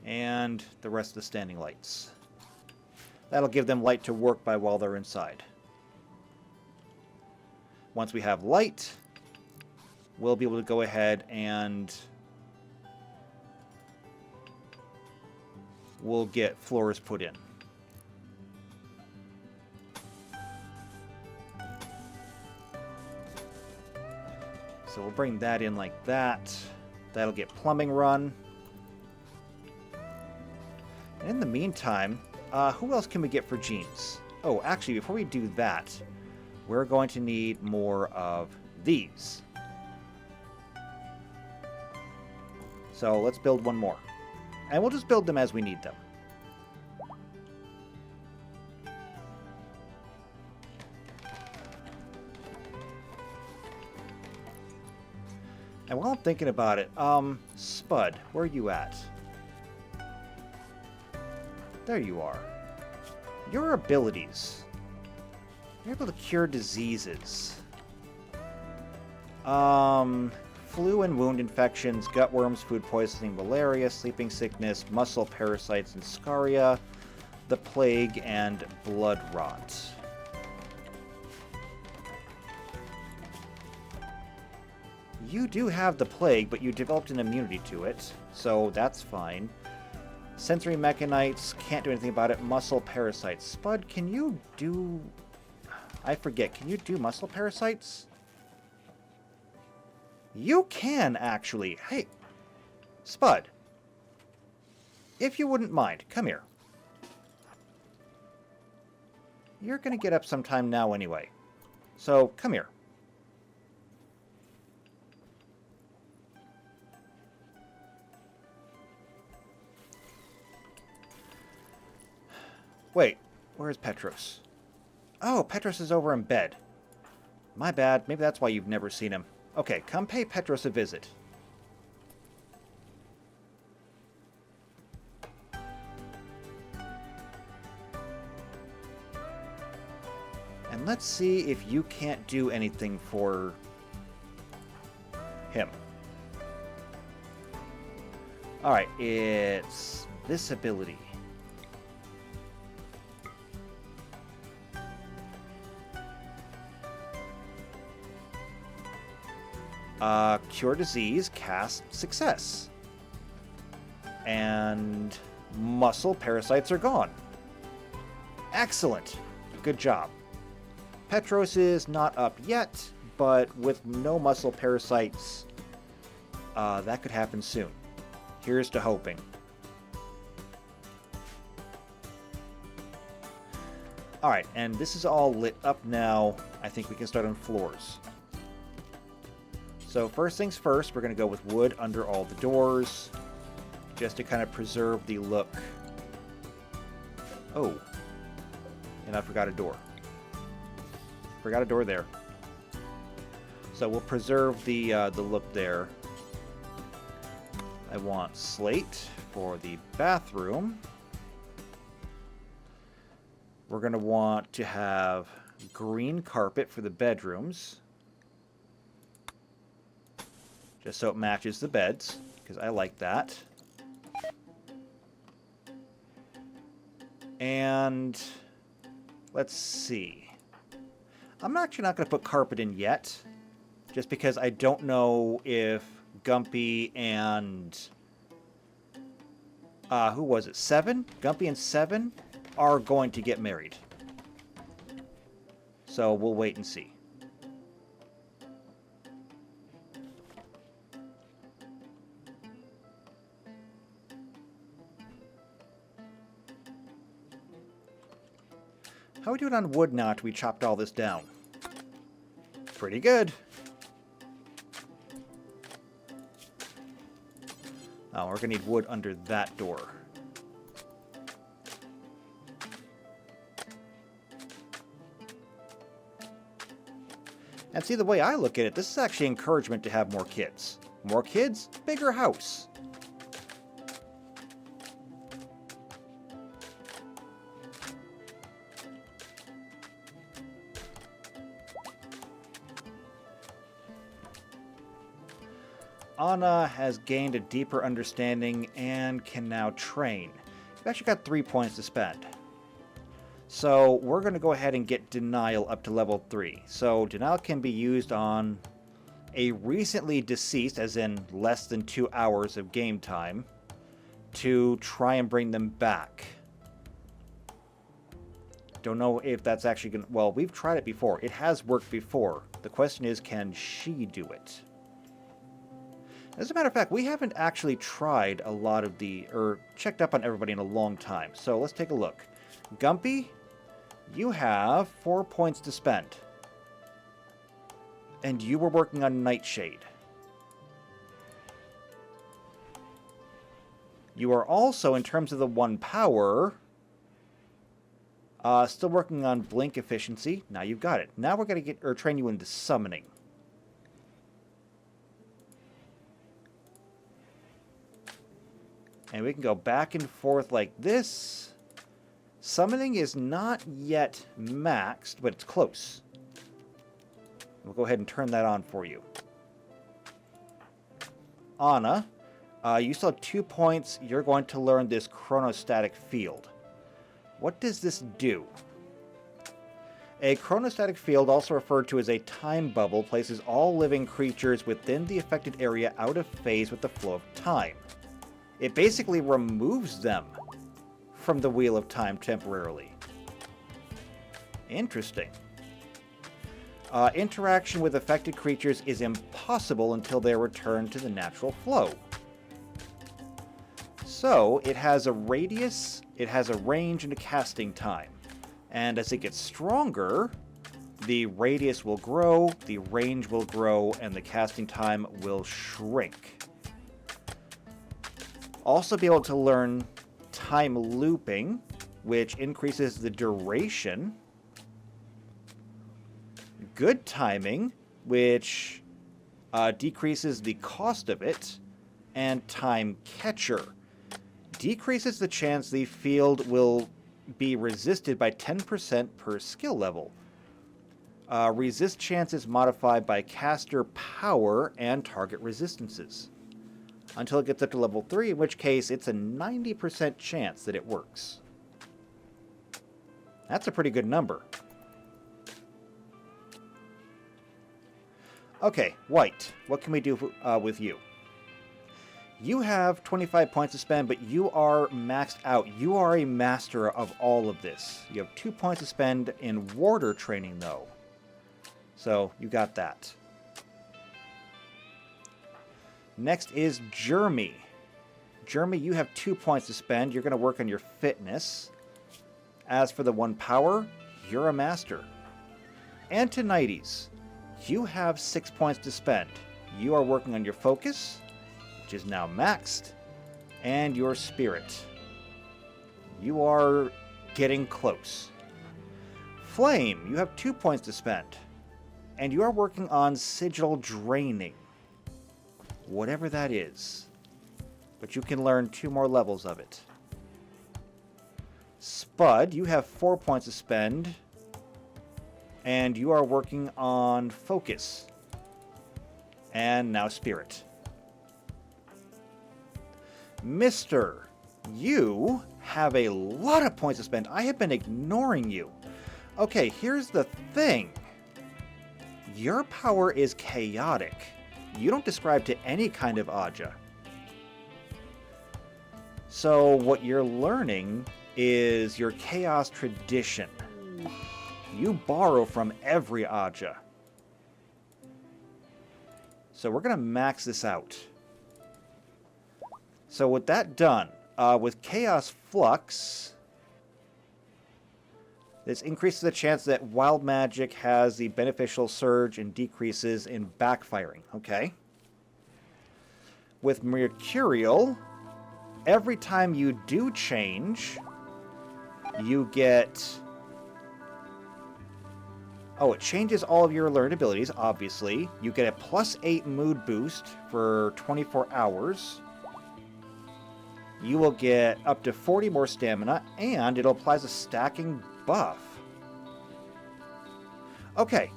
Speaker 1: And the rest of the standing lights. That'll give them light to work by while they're inside. Once we have light, we'll be able to go ahead and we'll get floors put in. So we'll bring that in like that. That'll get plumbing run. And in the meantime, who else can we get for jeans? Oh, actually, before we do that, we're going to need more of these. So let's build one more. And we'll just build them as we need them. And while I'm thinking about it, Spud, where are you at? There you are. Your abilities. You're able to cure diseases. Flu and wound infections, gutworms, food poisoning, malaria, sleeping sickness, muscle parasites and scaria, the plague, and blood rot. You do have the plague, but you developed an immunity to it, so that's fine. Sensory mechanites, can't do anything about it. Muscle parasites. Spud, can you do... I forget, can you do muscle parasites? You can, actually. Hey, Spud. If you wouldn't mind, come here. You're going to get up sometime now anyway. So, come here. Wait, where is Petros? Oh, Petros is over in bed. My bad. Maybe that's why you've never seen him. Okay, come pay Petros a visit. And let's see if you can't do anything for him. Alright, it's this ability. Cure disease, cast success. And muscle parasites are gone. Excellent. Good job. Petros is not up yet, but with no muscle parasites, that could happen soon. Here's to hoping. Alright, and this is all lit up now. I think we can start on floors. So first things first, we're going to go with wood under all the doors, just to kind of preserve the look. Oh, and I forgot a door. Forgot a door there. So we'll preserve the look there. I want slate for the bathroom. We're going to want to have green carpet for the bedrooms. Just so it matches the beds, because I like that. And let's see. I'm actually not going to put carpet in yet, just because I don't know if Gumpy and who was it? Seven? Gumpy and Seven are going to get married. So we'll wait and see. How are we doing on wood now after we chopped all this down? Pretty good. Oh, we're going to need wood under that door. And see, the way I look at it, this is actually encouragement to have more kids. More kids, bigger house. Anna has gained a deeper understanding and can now train. We've actually got 3 points to spend. So we're going to go ahead and get Denial up to level 3. So Denial can be used on a recently deceased, as in less than 2 hours of game time, to try and bring them back. Don't know if that's actually going to... Well, we've tried it before. It has worked before. The question is, can she do it? As a matter of fact, we haven't actually tried a lot of the... or checked up on everybody in a long time. So let's take a look. Gumpy, you have 4 points to spend. And you were working on Nightshade. You are also, in terms of the 1 power, still working on Blink efficiency. Now you've got it. Now we're going to train you into Summoning. And we can go back and forth like this. Summoning is not yet maxed, but it's close. We'll go ahead and turn that on for you. Anna, you still have 2 points. You're going to learn this chronostatic field. What does this do? A chronostatic field, also referred to as a time bubble, places all living creatures within the affected area out of phase with the flow of time. It basically removes them from the Wheel of Time temporarily. Interesting. Interaction with affected creatures is impossible until they return to the natural flow. So, it has a radius, it has a range, and a casting time. And as it gets stronger, the radius will grow, the range will grow, and the casting time will shrink. Also be able to learn time looping, which increases the duration. Good Timing, which decreases the cost of it. And Time Catcher decreases the chance the field will be resisted by 10% per skill level. Resist chance is modified by caster power and target resistances until it gets up to level 3, in which case it's a 90% chance that it works. That's a pretty good number. Okay, White, what can we do with you? You have 25 points to spend, but you are maxed out. You are a master of all of this. You have 2 points to spend in warder training, though. So, you got that. Next is Jeremy. Jeremy, you have 2 points to spend. You're going to work on your fitness. As for the 1 power, you're a master. Antonides, you have 6 points to spend. You are working on your focus, which is now maxed, and your spirit. You are getting close. Flame, you have 2 points to spend. And you are working on sigil draining. Whatever that is. But you can learn 2 more levels of it. Spud, you have 4 points to spend. And you are working on focus. And now spirit. Mister, you have a lot of points to spend. I have been ignoring you. Okay, here's the thing. Your power is chaotic. You don't describe to any kind of Aja. So what you're learning is your chaos tradition. You borrow from every Aja. So we're going to max this out. So with that done, with Chaos Flux, this increases the chance that Wild Magic has the beneficial surge and decreases in backfiring. Okay. With Mercurial, every time you do change, you get... Oh, it changes all of your learned abilities, obviously. You get a +8 mood boost for 24 hours. You will get up to 40 more stamina, and it applies a stacking buff. Okay.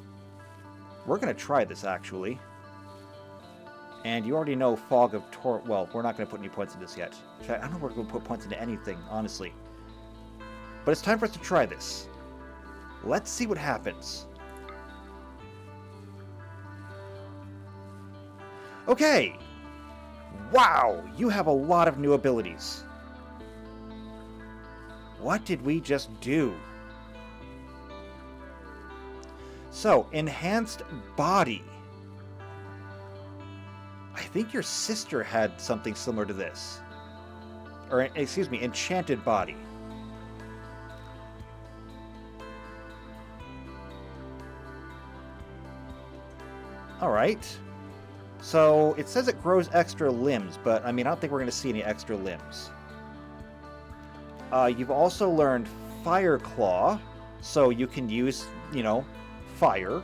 Speaker 1: We're going to try this, actually. And you already know Fog of Torment. Well, we're not going to put any points in this yet. I don't know if we're going to put points into anything, honestly. But it's time for us to try this. Let's see what happens. Okay. Wow, you have a lot of new abilities. What did we just do? So, Enhanced Body. I think your sister had something similar to this. Or, excuse me, Enchanted Body. Alright. So, it says it grows extra limbs, but, I mean, I don't think we're going to see any extra limbs. You've also learned Fire Claw, so you can use, you know, fire.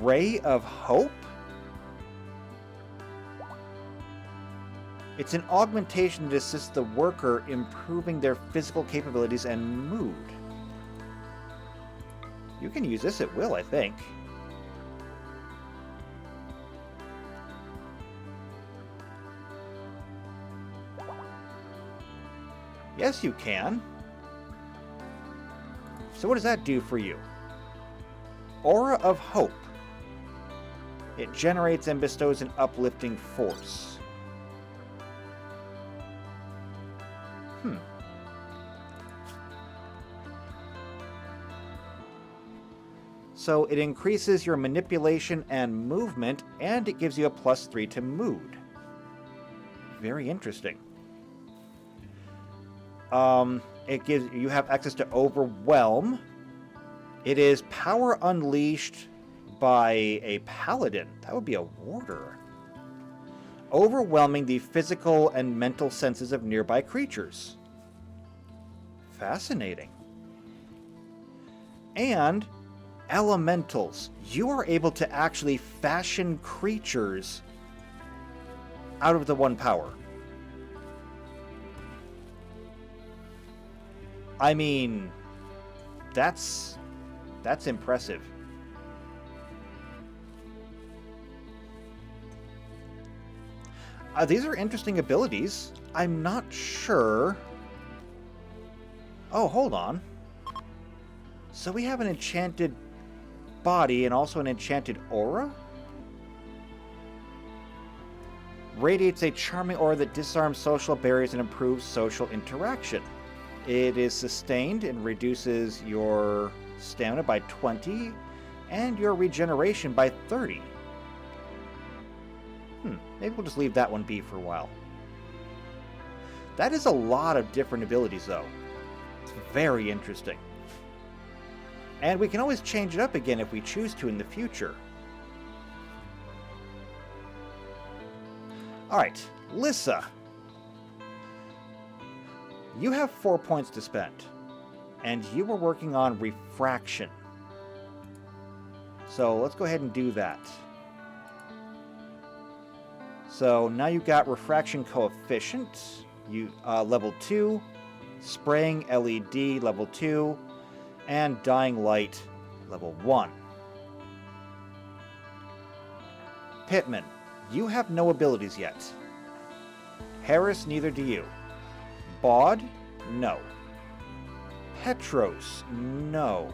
Speaker 1: Ray of Hope? It's an augmentation that assists the worker improving their physical capabilities and mood. You can use this at will, I think. Yes, you can. So what does that do for you? Aura of Hope. It generates and bestows an uplifting force. So it increases your manipulation and movement, and it gives you a +3 to mood. Very interesting. It gives you have access to Overwhelm. It is power unleashed by a paladin. That would be a warder. Overwhelming the physical and mental senses of nearby creatures. Fascinating. And elementals. You are able to actually fashion creatures out of the 1 power. I mean, that's impressive. These are interesting abilities. I'm not sure. Oh, hold on. So we have an enchanted body and also an enchanted aura? Radiates a charming aura that disarms social barriers and improves social interaction. It is sustained and reduces your stamina by 20 and your regeneration by 30. Maybe we'll just leave that one be for a while. That is a lot of different abilities, though. It's very interesting. And we can always change it up again if we choose to in the future. Alright, Lissa. You have 4 points to spend. And you were working on refraction. So let's go ahead and do that. So now you've got refraction coefficient, level 2, spraying LED level 2, and dying light level 1. Pittman, you have no abilities yet. Harris, neither do you. Baud, no. Petros, no.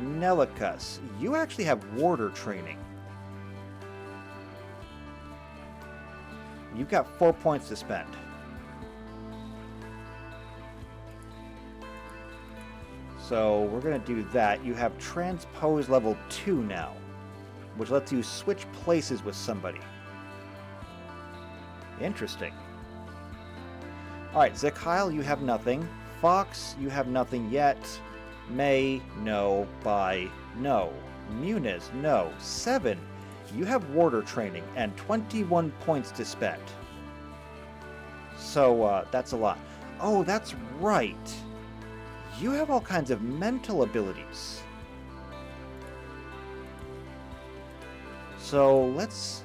Speaker 1: Nelikas, you actually have warder training. You've got 4 points to spend. So we're going to do that. You have transpose level 2 now, which lets you switch places with somebody. Interesting. Alright, Zekyle, you have nothing. Fox, you have nothing yet. May, no. Bai, no. Muniz, no. 7, you have warder training and 21 points to spend. So, that's a lot. Oh, that's right. You have all kinds of mental abilities. So, let's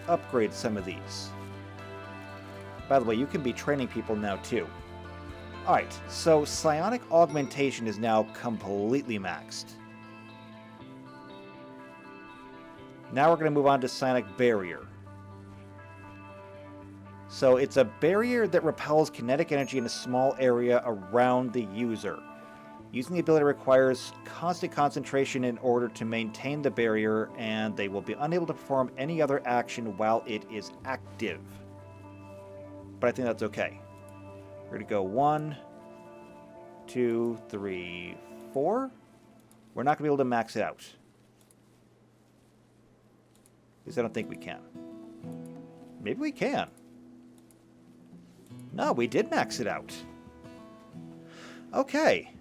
Speaker 1: upgrade some of these. By the way, you can be training people now, too. Alright, so psionic augmentation is now completely maxed. Now we're going to move on to psionic barrier. So it's a barrier that repels kinetic energy in a small area around the user. Using the ability requires constant concentration in order to maintain the barrier, and they will be unable to perform any other action while it is active. But I think that's okay. We're going to go 1, 2, 3, 4. We're not going to be able to max it out. At least I don't think we can. Maybe we can. No, we did max it out. Okay.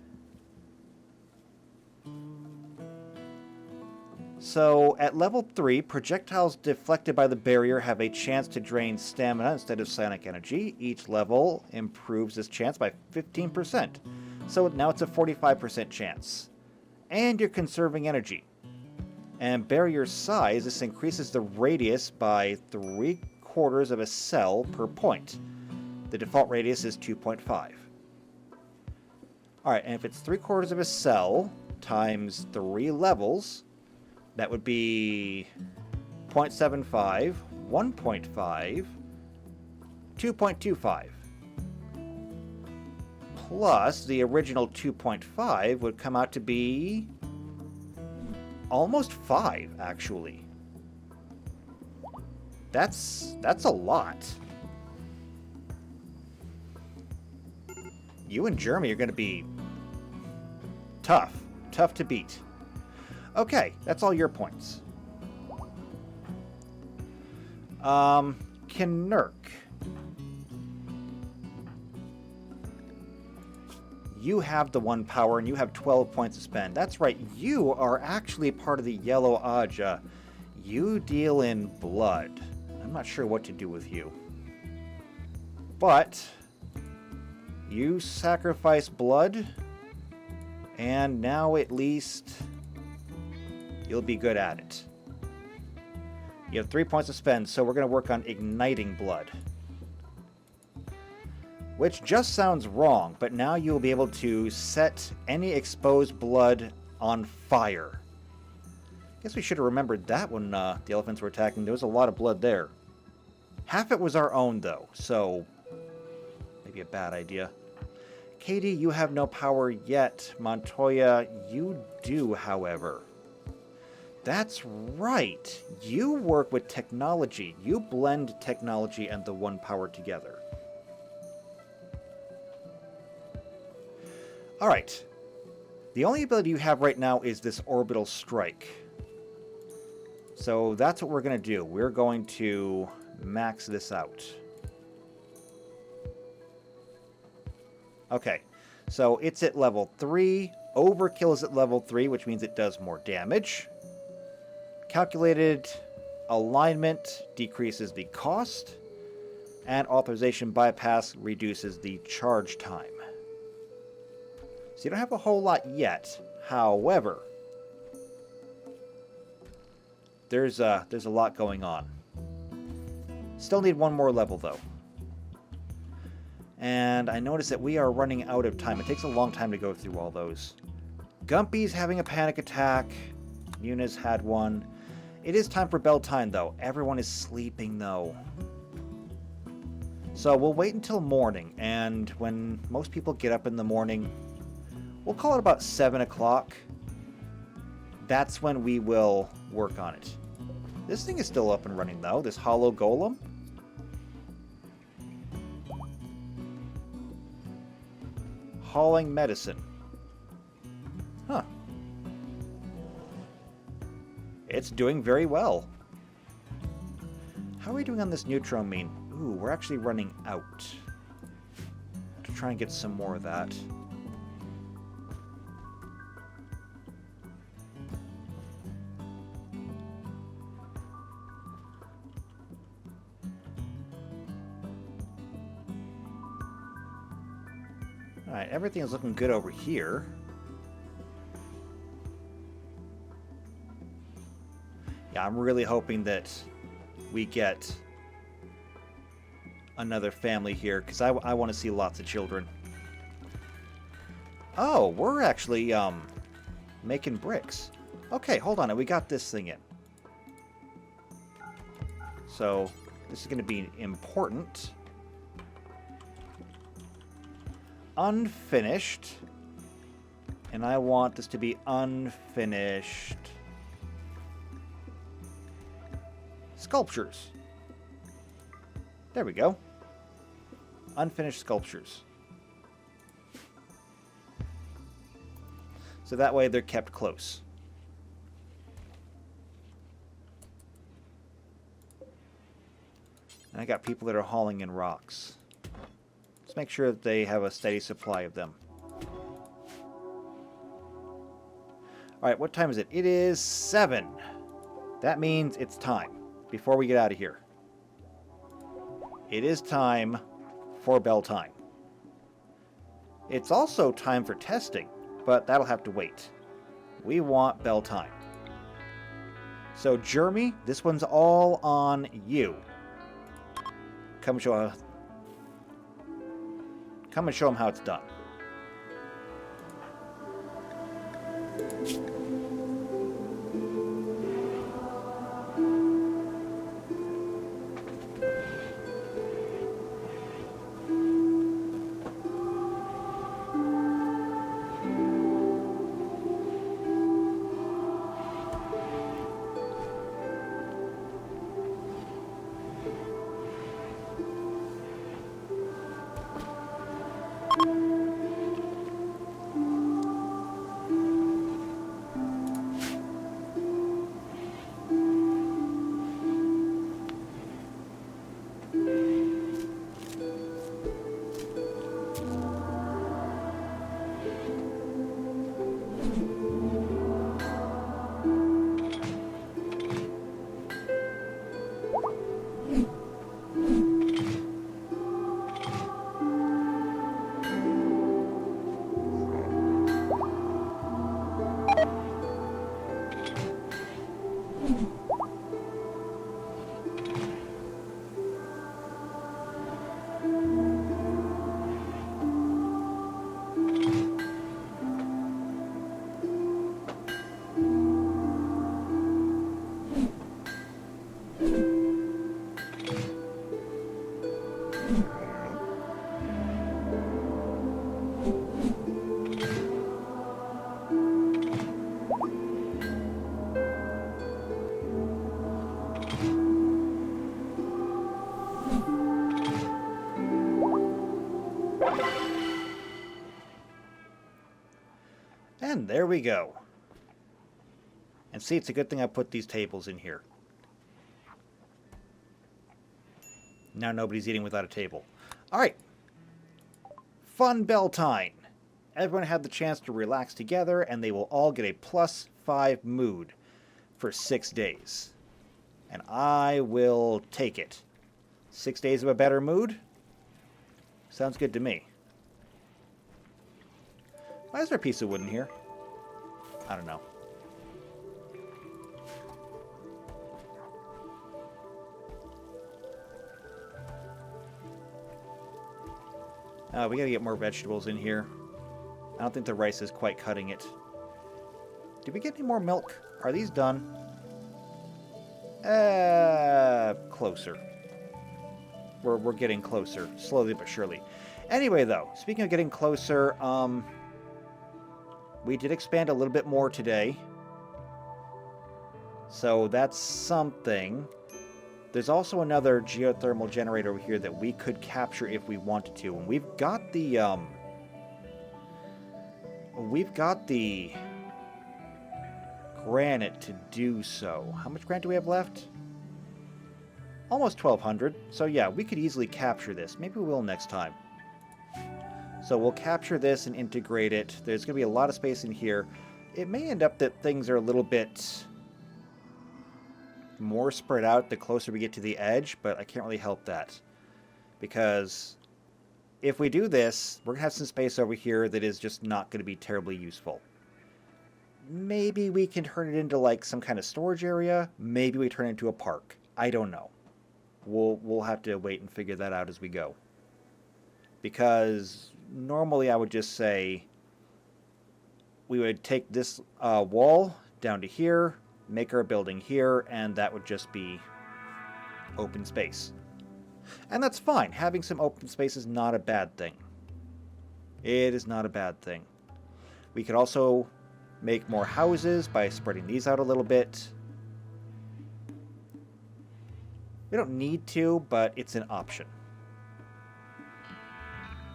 Speaker 1: So, at level 3, projectiles deflected by the barrier have a chance to drain stamina instead of psionic energy. Each level improves this chance by 15%. So now it's a 45% chance. And you're conserving energy. And barrier size, this increases the radius by 3/4 of a cell per point. The default radius is 2.5. Alright, and if it's 3/4 of a cell times 3 levels, that would be 0.75, 1.5, 2.25. Plus, the original 2.5 would come out to be almost 5, actually. That's a lot. You and Jeremy are going to be tough to beat. Okay, that's all your points. Knurk. You have the 1 power and you have 12 points to spend. That's right, you are actually part of the Yellow Aja. You deal in blood. I'm not sure what to do with you. But You sacrifice blood, and now at least you'll be good at it. You have 3 points to spend, so we're going to work on igniting blood. Which just sounds wrong, but now you'll be able to set any exposed blood on fire. Guess we should have remembered that when the elephants were attacking. There was a lot of blood there. Half it was our own, though, so maybe a bad idea. Katie, you have no power yet. Montoya, you do, however. That's right. You work with technology. You blend technology and the one power together. Alright. The only ability you have right now is this orbital strike. So that's what we're going to do. We're going to max this out. Okay. So it's at level 3. Overkill is at level 3, which means it does more damage. Calculated alignment decreases the cost. And authorization bypass reduces the charge time. So you don't have a whole lot yet. However, there's a lot going on. Still need one more level, though. And I notice that we are running out of time. It takes a long time to go through all those. Gumpy's having a panic attack. Yuna's had one. It is time for bell time, though. Everyone is sleeping, though. So we'll wait until morning. And when most people get up in the morning, we'll call it about 7 o'clock. That's when we will work on it. This thing is still up and running, though. This hollow golem. Hauling medicine. Huh. It's doing very well. How are we doing on this neutron-mean? Ooh, we're actually running out. To try and get some more of that. Alright, everything is looking good over here. Yeah, I'm really hoping that we get another family here, because I want to see lots of children. Oh, we're actually making bricks. Okay, hold on. We got this thing in. So, this is going to be important. Unfinished. And I want this to be unfinished sculptures. There we go. Unfinished sculptures. So that way they're kept close. And I got people that are hauling in rocks. Let's make sure that they have a steady supply of them. Alright, what time is it? It is 7. That means it's time. Before we get out of here. It is time for bell time. It's also time for testing, but that'll have to wait. We want bell time. So, Jeremy, this one's all on you. Come and show him how it's done. And there we go. And see, it's a good thing I put these tables in here. Now nobody's eating without a table. Alright. Fun Beltane. Everyone had the chance to relax together, and they will all get a +5 mood for 6 days. And I will take it. 6 days of a better mood? Sounds good to me. Why is there a piece of wood in here? I don't know. We gotta get more vegetables in here. I don't think the rice is quite cutting it. Did we get any more milk? Are these done? Closer. We're getting closer, slowly but surely. Anyway, though, speaking of getting closer, we did expand a little bit more today. So that's something. There's also another geothermal generator over here that we could capture if we wanted to. And we've got the granite to do so. How much granite do we have left? Almost 1,200. So yeah, we could easily capture this. Maybe we will next time. So we'll capture this and integrate it. There's going to be a lot of space in here. It may end up that things are a little bit more spread out the closer we get to the edge, but I can't really help that. Because if we do this, we're going to have some space over here that is just not going to be terribly useful. Maybe we can turn it into like some kind of storage area. Maybe we turn it into a park. I don't know. We'll have to wait and figure that out as we go. Because normally I would just say we would take this wall down to here, make our building here, and that would just be open space. And that's fine. Having some open space is not a bad thing. It is not a bad thing. We could also make more houses by spreading these out a little bit. We don't need to, but it's an option.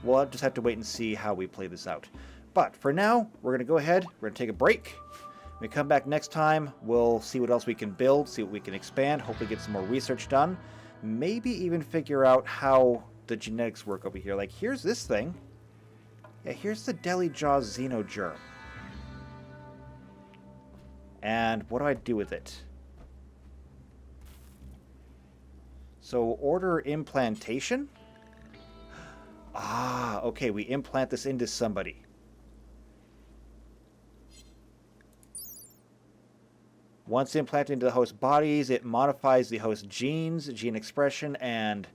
Speaker 1: We'll just have to wait and see how we play this out. But for now, we're going to go ahead. We're going to take a break. When we come back next time, we'll see what else we can build, see what we can expand, hopefully get some more research done. Maybe even figure out how the genetics work over here. Like, here's this thing. Yeah, here's the Deli Jaws Xenogerm. And what do I do with it? So, order implantation? Ah, okay, we implant this into somebody. Once implanted into the host bodies, it modifies the host genes, gene expression, and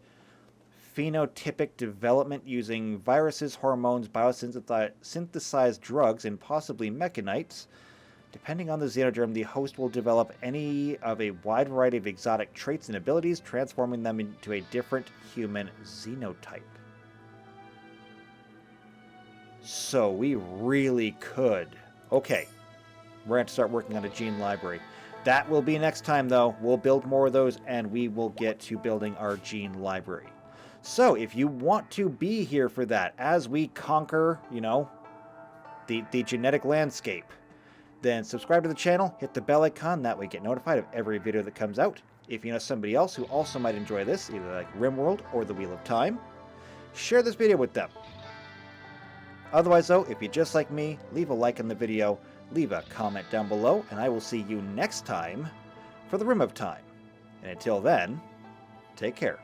Speaker 1: phenotypic development using viruses, hormones, biosynthesized drugs, and possibly mechanites. Depending on the xenogerm, the host will develop any of a wide variety of exotic traits and abilities, transforming them into a different human xenotype. So we really could. Okay, we're going to start working on a gene library. That will be next time, though. We'll build more of those, and we will get to building our gene library. So if you want to be here for that, as we conquer, you know, the genetic landscape, then subscribe to the channel, hit the bell icon, that way you get notified of every video that comes out. If you know somebody else who also might enjoy this, either like RimWorld or the Wheel of Time, share this video with them. Otherwise, though, if you're just like me, leave a like on the video, leave a comment down below, and I will see you next time for the Rim of Time. And until then, take care.